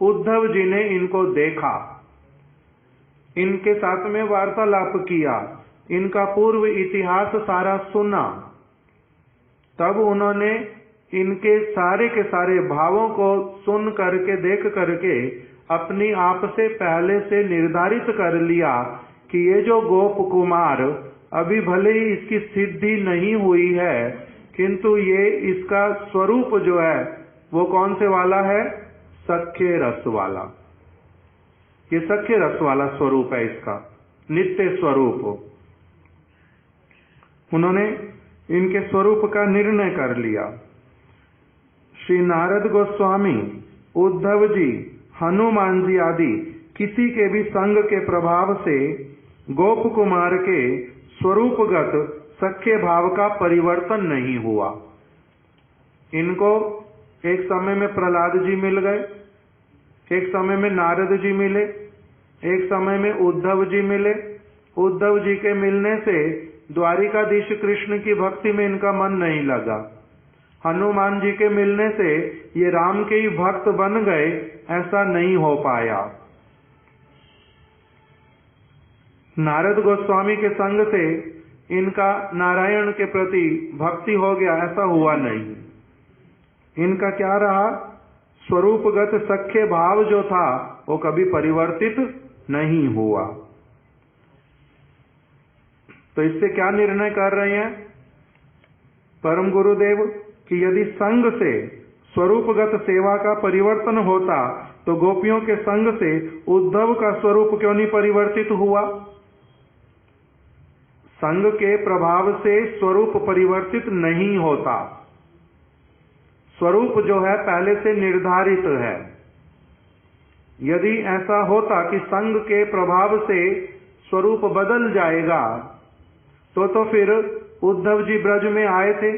उद्धव जी ने इनको देखा, इनके साथ में वार्तालाप किया, इनका पूर्व इतिहास सारा सुना, तब उन्होंने इनके सारे के सारे भावों को सुन करके, देख करके अपनी आप से पहले से निर्धारित कर लिया कि ये जो गोप कुमार, अभी भले ही इसकी सिद्धि नहीं हुई है, किंतु ये इसका स्वरूप जो है वो कौन से वाला है, सख्य रस वाला। ये सख्य रस वाला स्वरूप है इसका, नित्य स्वरूप। उन्होंने इनके स्वरूप का निर्णय कर लिया। श्री नारद गोस्वामी, उद्धव जी, हनुमान जी आदि किसी के भी संग के प्रभाव से गोप कुमार के स्वरूपगत सख्य भाव का परिवर्तन नहीं हुआ। इनको एक समय में प्रहलाद जी मिल गए, एक समय में नारद जी मिले, एक समय में उद्धव जी मिले। उद्धव जी के मिलने से द्वारिकाधीश कृष्ण की भक्ति में इनका मन नहीं लगा। हनुमान जी के मिलने से ये राम के ही भक्त बन गए, ऐसा नहीं हो पाया। नारद गोस्वामी के संग से इनका नारायण के प्रति भक्ति हो गया, ऐसा हुआ नहीं। इनका क्या रहा, स्वरूपगत सख्य भाव जो था वो कभी परिवर्तित नहीं हुआ। तो इससे क्या निर्णय कर रहे हैं परम गुरुदेव कि यदि संग से स्वरूपगत सेवा का परिवर्तन होता तो गोपियों के संग से उद्धव का स्वरूप क्यों नहीं परिवर्तित हुआ। संग के प्रभाव से स्वरूप परिवर्तित नहीं होता, स्वरूप जो है पहले से निर्धारित है। यदि ऐसा होता कि संग के प्रभाव से स्वरूप बदल जाएगा तो फिर उद्धव जी ब्रज में आए थे,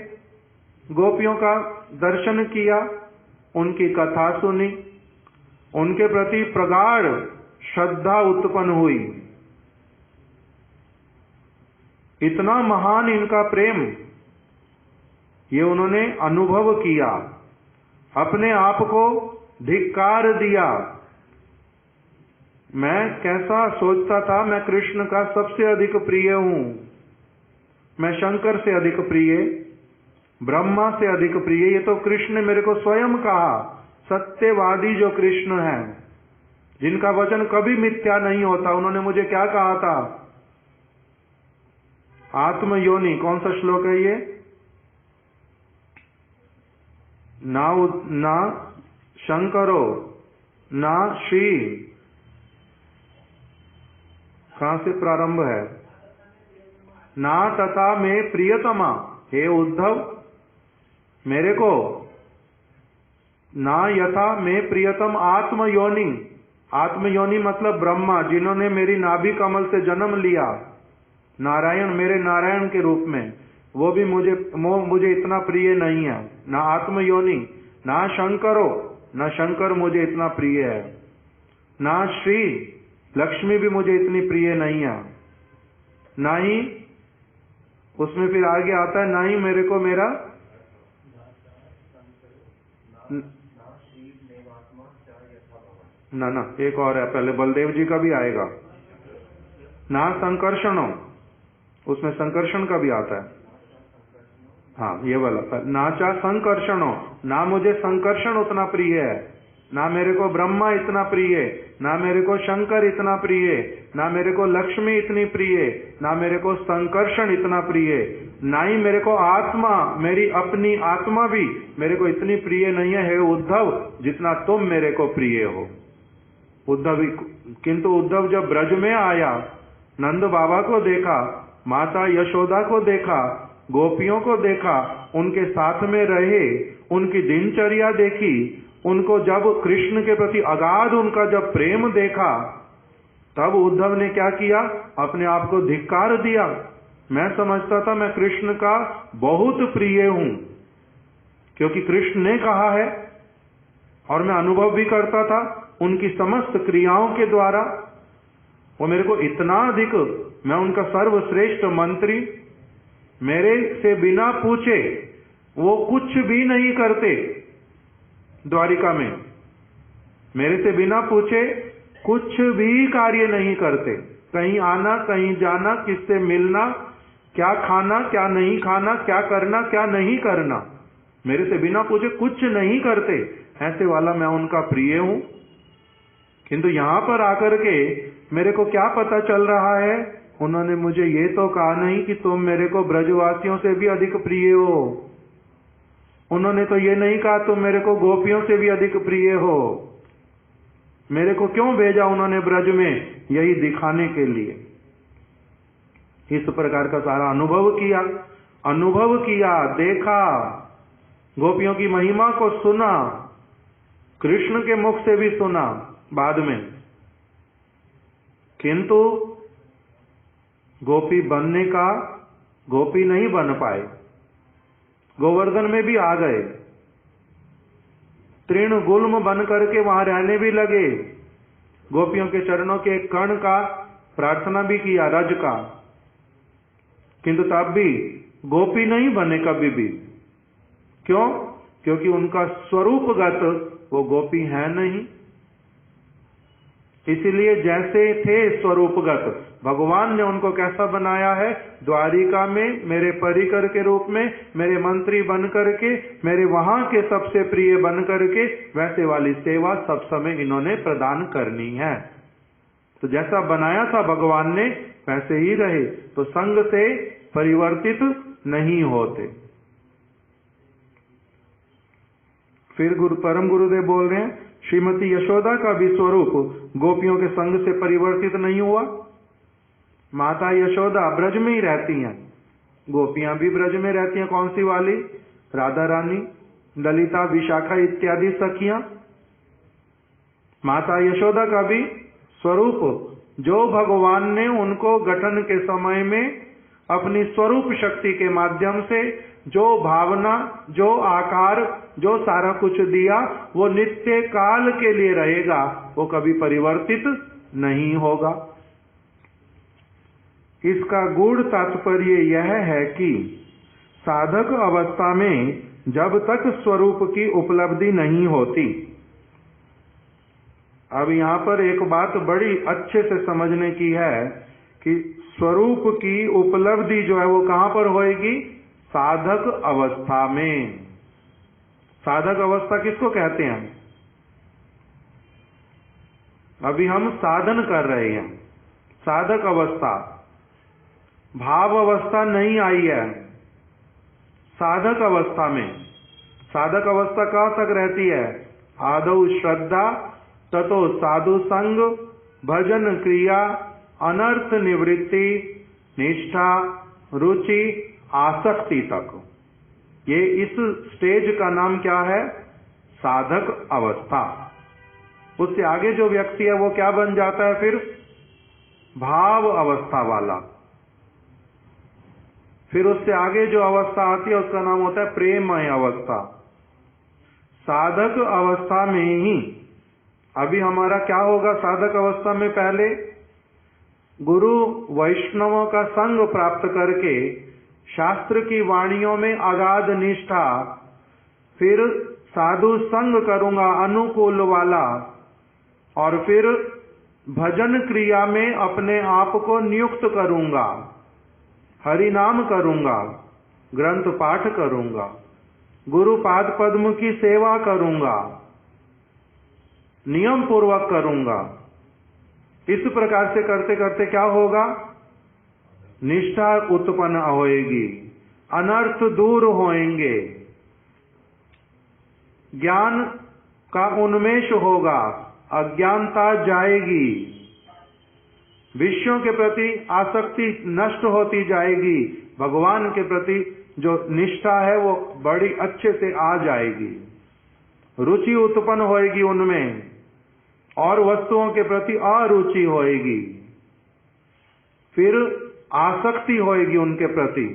गोपियों का दर्शन किया, उनकी कथा सुनी, उनके प्रति प्रगाढ़ श्रद्धा उत्पन्न हुई। इतना महान इनका प्रेम ये उन्होंने अनुभव किया, अपने आप को धिक्कार दिया। मैं कैसा सोचता था, मैं कृष्ण का सबसे अधिक प्रिय हूं, मैं शंकर से अधिक प्रिय, ब्रह्मा से अधिक प्रिय। ये तो कृष्ण ने मेरे को स्वयं कहा। सत्यवादी जो कृष्ण है, जिनका वचन कभी मिथ्या नहीं होता, उन्होंने मुझे क्या कहा था, आत्मयोनि, कौन सा श्लोक है ये, ना शंकरो ना श्री, कहां से प्रारंभ है, ना तथा में प्रियतमा। हे उद्धव, मेरे को ना यथा में प्रियतम आत्मयोनि, आत्मयोनि मतलब ब्रह्मा, जिन्होंने मेरी नाभि कमल से जन्म लिया, नारायण, मेरे नारायण के रूप में, वो भी मुझे इतना प्रिय नहीं है। ना आत्मयोनि, ना शंकरो, ना शंकर मुझे इतना प्रिय है, ना श्री, लक्ष्मी भी मुझे इतनी प्रिय नहीं है, ना ही उसमें फिर आगे आता है, ना ही मेरे को मेरा ना एक और है, पहले बलदेव जी का भी आएगा, ना संकर्षणों, उसमें संकर्षण का भी आता है। हाँ, ये वाला नाचा संकर्षणो, ना मुझे संकर्षण उतना प्रिय है, ना मेरे को ब्रह्मा इतना प्रिय, ना मेरे को शंकर इतना प्रिय, ना मेरे को लक्ष्मी इतनी प्रिय, ना मेरे को संकर्षण इतना प्रिय, ना ही मेरे को आत्मा, मेरी अपनी आत्मा भी मेरे को इतनी प्रिय नहीं है हे उद्धव, जितना तुम मेरे को प्रिय हो। उद्धव, किंतु उद्धव जब ब्रज में आया, नंद बाबा को देखा, माता यशोदा को देखा, गोपियों को देखा, उनके साथ में रहे, उनकी दिनचर्या देखी, उनको जब कृष्ण के प्रति अगाध उनका जब प्रेम देखा, तब उद्धव ने क्या किया? अपने आप को धिक्कार दिया। मैं समझता था मैं कृष्ण का बहुत प्रिय हूं, क्योंकि कृष्ण ने कहा है और मैं अनुभव भी करता था उनकी समस्त क्रियाओं के द्वारा। वो मेरे को इतना अधिक, मैं उनका सर्वश्रेष्ठ मंत्री, मेरे से बिना पूछे वो कुछ भी नहीं करते। द्वारिका में मेरे से बिना पूछे कुछ भी कार्य नहीं करते। कहीं आना, कहीं जाना, किससे मिलना, क्या खाना, क्या नहीं खाना, क्या करना, क्या नहीं करना, मेरे से बिना पूछे कुछ नहीं करते। ऐसे वाला मैं उनका प्रिय हूं। किंतु यहां पर आकर के मेरे को क्या पता चल रहा है? उन्होंने मुझे ये तो कहा नहीं कि तुम मेरे को ब्रजवासियों से भी अधिक प्रिय हो। उन्होंने तो ये नहीं कहा तुम मेरे को गोपियों से भी अधिक प्रिय हो। मेरे को क्यों भेजा उन्होंने ब्रज में? यही दिखाने के लिए। इस प्रकार का सारा अनुभव किया, देखा, गोपियों की महिमा को सुना, कृष्ण के मुख से भी सुना बाद में। किंतु गोपी बनने का, गोपी नहीं बन पाए। गोवर्धन में भी आ गए, तृण गुल्म बन करके वहां रहने भी लगे, गोपियों के चरणों के कण का प्रार्थना भी किया, रज का, किंतु तब भी गोपी नहीं बने कभी भी। क्यों? क्योंकि उनका स्वरूपगत वो गोपी है नहीं। इसीलिए जैसे थे स्वरूपगत, भगवान ने उनको कैसा बनाया है? द्वारिका में मेरे परिकर के रूप में, मेरे मंत्री बन करके, मेरे वहां के सबसे प्रिय बन करके, वैसे वाली सेवा सब समय इन्होंने प्रदान करनी है। तो जैसा बनाया था भगवान ने वैसे ही रहे, तो संग से परिवर्तित नहीं होते। फिर परम गुरुदेव बोल रहे हैं, श्रीमती यशोदा का भी स्वरूप गोपियों के संग से परिवर्तित नहीं हुआ। माता यशोदा ब्रज में ही रहती हैं, गोपियां भी ब्रज में रहती हैं। कौन सी वाली? राधा रानी, ललिता, विशाखा इत्यादि सखियां। माता यशोदा का भी स्वरूप, जो भगवान ने उनको गठन के समय में अपनी स्वरूप शक्ति के माध्यम से जो भावना, जो आकार, जो सारा कुछ दिया, वो नित्य काल के लिए रहेगा, वो कभी परिवर्तित नहीं होगा। इसका गूढ़ तात्पर्य यह है कि साधक अवस्था में जब तक स्वरूप की उपलब्धि नहीं होती। अब यहां पर एक बात बड़ी अच्छे से समझने की है कि स्वरूप की उपलब्धि जो है वो कहां पर होएगी? साधक अवस्था में। साधक अवस्था किसको कहते हैं? अभी हम साधन कर रहे हैं, साधक अवस्था, भाव अवस्था नहीं आई है। साधक अवस्था में, साधक अवस्था कहां तक रहती है? आदौ श्रद्धा, ततो साधु संग, भजन क्रिया, अनर्थ निवृत्ति, निष्ठा, रुचि, आसक्ति तक। ये इस स्टेज का नाम क्या है? साधक अवस्था। उससे आगे जो व्यक्ति है वो क्या बन जाता है फिर? भाव अवस्था वाला। फिर उससे आगे जो अवस्था आती है उसका नाम होता है प्रेममय अवस्था। साधक अवस्था में ही अभी हमारा क्या होगा? साधक अवस्था में पहले गुरु वैष्णवों का संग प्राप्त करके शास्त्र की वाणियों में अगाध निष्ठा, फिर साधु संग करूंगा अनुकूल वाला, और फिर भजन क्रिया में अपने आप को नियुक्त करूंगा। हरि नाम करूंगा, ग्रंथ पाठ करूंगा, गुरु पाद पद्म की सेवा करूंगा, नियम पूर्वक करूंगा। इस प्रकार से करते करते क्या होगा? निष्ठा उत्पन्न होएगी, अनर्थ दूर होएंगे, ज्ञान का उन्मेष होगा, अज्ञानता जाएगी, विषयों के प्रति आसक्ति नष्ट होती जाएगी, भगवान के प्रति जो निष्ठा है वो बड़ी अच्छे से आ जाएगी, रुचि उत्पन्न होएगी उनमें, और वस्तुओं के प्रति अरुचि होएगी, फिर आसक्ति होएगी उनके प्रति।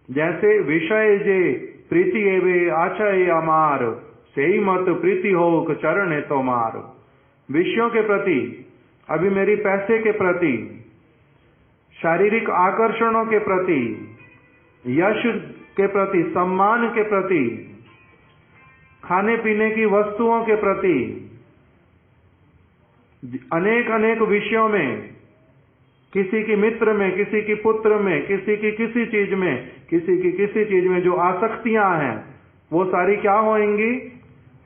जैसे विषय जे प्रीति एवे आचय अमार, सेई मत प्रीति हो चरण तोमार। विषयों के प्रति, अभी मेरी पैसे के प्रति, शारीरिक आकर्षणों के प्रति, यश के प्रति, सम्मान के प्रति, खाने पीने की वस्तुओं के प्रति, अनेक अनेक विषयों में, किसी की मित्र में, किसी की पुत्र में, किसी की किसी चीज में, किसी की किसी चीज में जो आसक्तियां हैं वो सारी क्या होएंगी?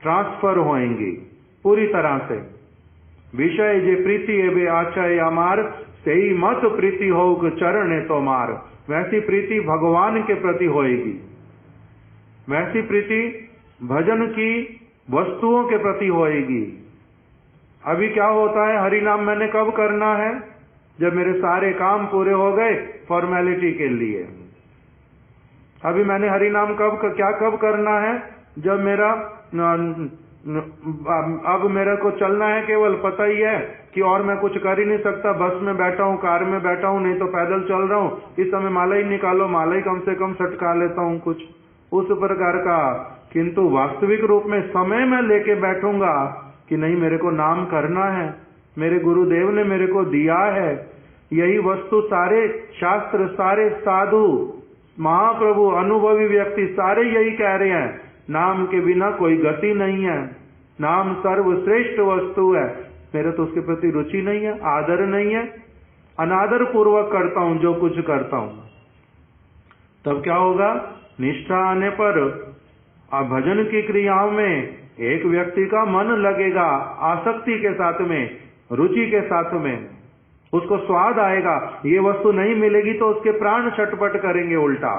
ट्रांसफर होएंगी पूरी तरह से। विषय जे प्रीति एवे आचय अमार, सेई मत प्रीति हो चरण तोमार। वैसी प्रीति भगवान के प्रति होएगी, वैसी प्रीति भजन की वस्तुओं के प्रति होएगी। अभी क्या होता है? हरि नाम मैंने कब करना है? जब मेरे सारे काम पूरे हो गए फॉर्मेलिटी के लिए। अभी मैंने हरि नाम कब करना है? जब मेरा अब मेरे को चलना है, केवल पता ही है कि और मैं कुछ कर ही नहीं सकता, बस में बैठा हूँ, कार में बैठा हूँ, नहीं तो पैदल चल रहा हूँ, इस समय माला ही निकालो, माला ही कम से कम सटका लेता हूँ कुछ, उस प्रकार का। किंतु वास्तविक रूप में समय में लेके बैठूंगा कि नहीं, मेरे को नाम करना है, मेरे गुरुदेव ने मेरे को दिया है। यही वस्तु सारे शास्त्र, सारे साधु, महाप्रभु, अनुभवी व्यक्ति सारे यही कह रहे हैं, नाम के बिना कोई गति नहीं है, नाम सर्वश्रेष्ठ वस्तु है। मेरे तो उसके प्रति रुचि नहीं है, आदर नहीं है, अनादर पूर्वक करता हूं जो कुछ करता हूं। तब क्या होगा? निष्ठा आने पर भजन की क्रियाओं में एक व्यक्ति का मन लगेगा, आसक्ति के साथ में, रुचि के साथ में, उसको स्वाद आएगा। ये वस्तु नहीं मिलेगी तो उसके प्राण छटपट करेंगे उल्टा।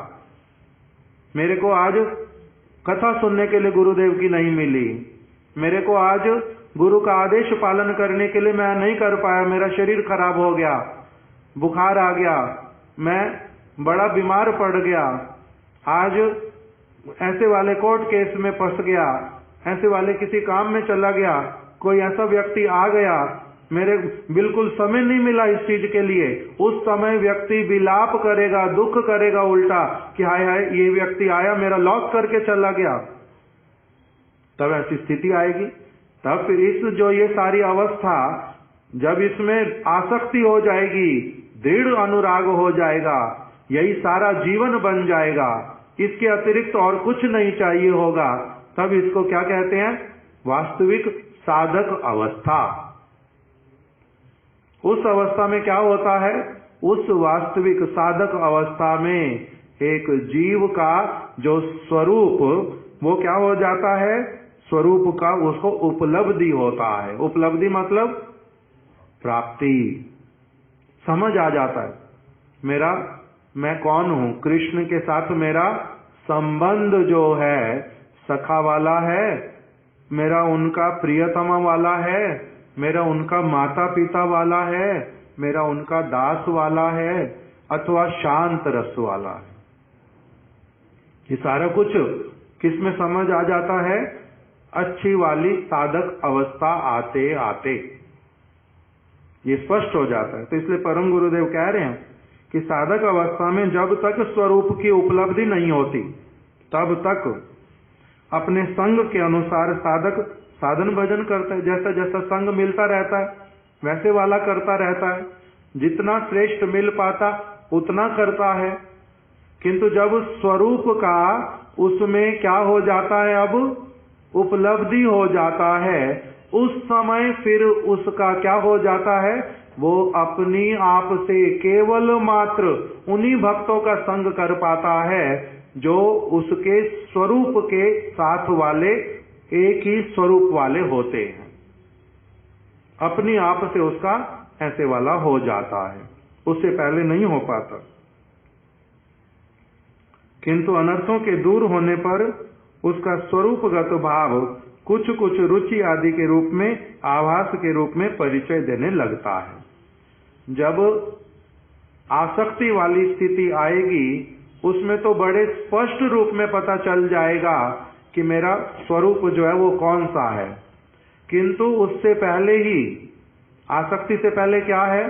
मेरे को आज कथा सुनने के लिए गुरुदेव की नहीं मिली, मेरे को आज गुरु का आदेश पालन करने के लिए मैं नहीं कर पाया, मेरा शरीर खराब हो गया, बुखार आ गया, मैं बड़ा बीमार पड़ गया, आज ऐसे वाले कोर्ट केस में फंस गया, ऐसे वाले किसी काम में चला गया, कोई ऐसा व्यक्ति आ गया, मेरे बिल्कुल समय नहीं मिला इस चीज के लिए। उस समय व्यक्ति विलाप करेगा, दुख करेगा उल्टा कि हाय हाय, ये व्यक्ति आया, मेरा लॉस करके चला गया। तब ऐसी स्थिति आएगी। तब फिर इस जो ये सारी अवस्था, जब इसमें आसक्ति हो जाएगी, दृढ़ अनुराग हो जाएगा, यही सारा जीवन बन जाएगा, इसके अतिरिक्त और कुछ नहीं चाहिए होगा, तब इसको क्या कहते हैं? वास्तविक साधक अवस्था। उस अवस्था में क्या होता है? उस वास्तविक साधक अवस्था में एक जीव का जो स्वरूप, वो क्या हो जाता है? स्वरूप का उसको उपलब्धि होता है। उपलब्धि मतलब प्राप्ति, समझ आ जाता है, मैं कौन हूं, कृष्ण के साथ मेरा संबंध जो है सखा वाला है, मेरा उनका प्रियतमा वाला है, मेरा उनका माता पिता वाला है, मेरा उनका दास वाला है, अथवा शांत रस वाला है। ये सारा कुछ किसमें समझ आ जाता है? अच्छी वाली साधक अवस्था आते आते ये स्पष्ट हो जाता है। तो इसलिए परम गुरुदेव कह रहे हैं कि साधक अवस्था में जब तक स्वरूप की उपलब्धि नहीं होती, तब तक अपने संग के अनुसार साधक साधन भजन करता है। जैसा जैसा संग मिलता रहता है वैसे वाला करता रहता है, जितना श्रेष्ठ मिल पाता उतना करता है। किंतु जब स्वरूप का उसमें क्या हो जाता है, अब उपलब्धि हो जाता है, उस समय फिर उसका क्या हो जाता है? वो अपनी आप से केवल मात्र उन्हीं भक्तों का संग कर पाता है जो उसके स्वरूप के साथ वाले, एक ही स्वरूप वाले होते हैं। अपनी आप से उसका ऐसे वाला हो जाता है, उससे पहले नहीं हो पाता। किंतु अनर्थों के दूर होने पर उसका स्वरूपगत भाव कुछ कुछ रुचि आदि के रूप में, आभास के रूप में परिचय देने लगता है। जब आसक्ति वाली स्थिति आएगी उसमें तो बड़े स्पष्ट रूप में पता चल जाएगा कि मेरा स्वरूप जो है वो कौन सा है। किंतु उससे पहले ही, आसक्ति से पहले क्या है?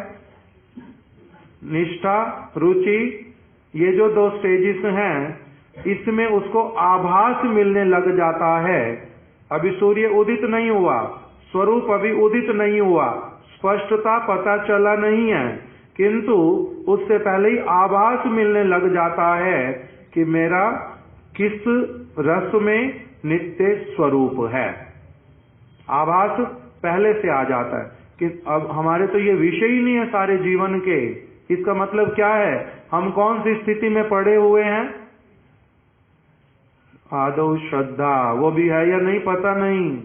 निष्ठा, रुचि, ये जो दो स्टेजेस हैं, इसमें उसको आभास मिलने लग जाता है। अभी सूर्य उदित नहीं हुआ, स्वरूप अभी उदित नहीं हुआ, स्पष्टता पता चला नहीं है, किंतु उससे पहले ही आभास मिलने लग जाता है कि मेरा किस रस में नित्य स्वरूप है। आभास पहले से आ जाता है कि अब हमारे तो ये विषय ही नहीं है सारे जीवन के। इसका मतलब क्या है? हम कौन सी स्थिति में पड़े हुए हैं? आदौ श्रद्धा, वो भी है या नहीं पता नहीं।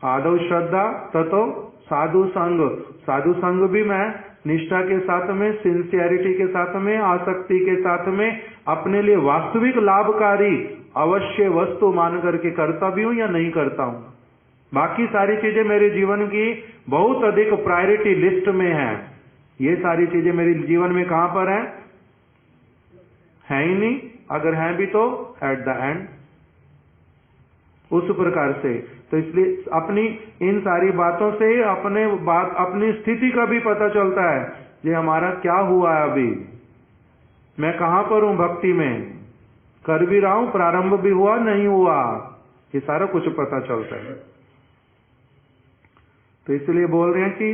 आदौ श्रद्धा ततो साधु संग, साधु संग भी मैं निष्ठा के साथ में, सिंसियरिटी के साथ में, आसक्ति के साथ में अपने लिए वास्तविक लाभकारी अवश्य वस्तु मान करके करता भी हूं या नहीं करता हूं। बाकी सारी चीजें मेरे जीवन की बहुत अधिक प्रायोरिटी लिस्ट में है। ये सारी चीजें मेरे जीवन में कहां पर हैं? है ही नहीं। अगर हैं भी तो एट द एंड, उस प्रकार से। तो इसलिए अपनी इन सारी बातों से अपनी स्थिति का भी पता चलता है, ये हमारा क्या हुआ है, अभी मैं कहां पर हूं भक्ति में, कर भी रहा हूं, प्रारंभ भी हुआ नहीं हुआ, ये सारा कुछ पता चलता है। तो इसलिए बोल रहे हैं कि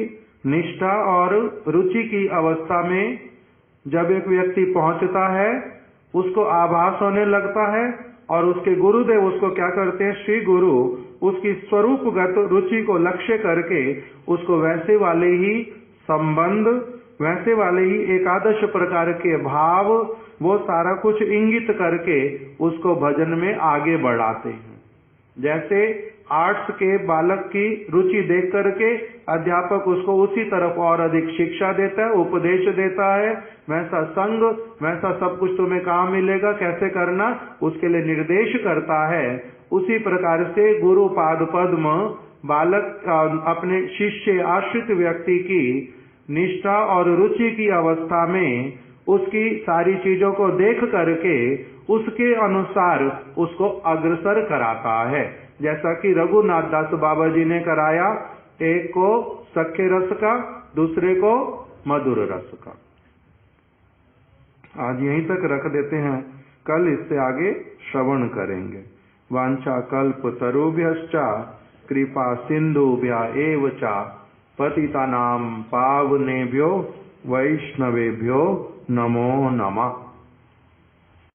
निष्ठा और रुचि की अवस्था में जब एक व्यक्ति पहुंचता है, उसको आभास होने लगता है और उसके गुरुदेव उसको क्या करते हैं? श्री गुरु उसकी स्वरूपगत रुचि को लक्ष्य करके उसको वैसे वाले ही संबंध, वैसे वाले ही एकादश प्रकार के भाव, वो सारा कुछ इंगित करके उसको भजन में आगे बढ़ाते हैं। जैसे आर्ट्स के बालक की रुचि देख करके अध्यापक उसको उसी तरफ और अधिक शिक्षा देता है, उपदेश देता है, वैसा संग, वैसा सब कुछ तुम्हें कहाँ मिलेगा, कैसे करना, उसके लिए निर्देश करता है। उसी प्रकार से गुरु पाद पद्म बालक अपने शिष्य आश्रित व्यक्ति की निष्ठा और रुचि की अवस्था में उसकी सारी चीजों को देख करके उसके अनुसार उसको अग्रसर कराता है। जैसा कि रघुनाथ दास बाबा जी ने कराया, एक को सख्य रस का, दूसरे को मधुर रस का। आज यहीं तक रख देते हैं, कल इससे आगे श्रवण करेंगे। वांछा कल्प तरुभ्यश्च कृपा सिंधुभ्य एव च पतितानां पावनेभ्यो वैष्णवेभ्यो नमो नमः।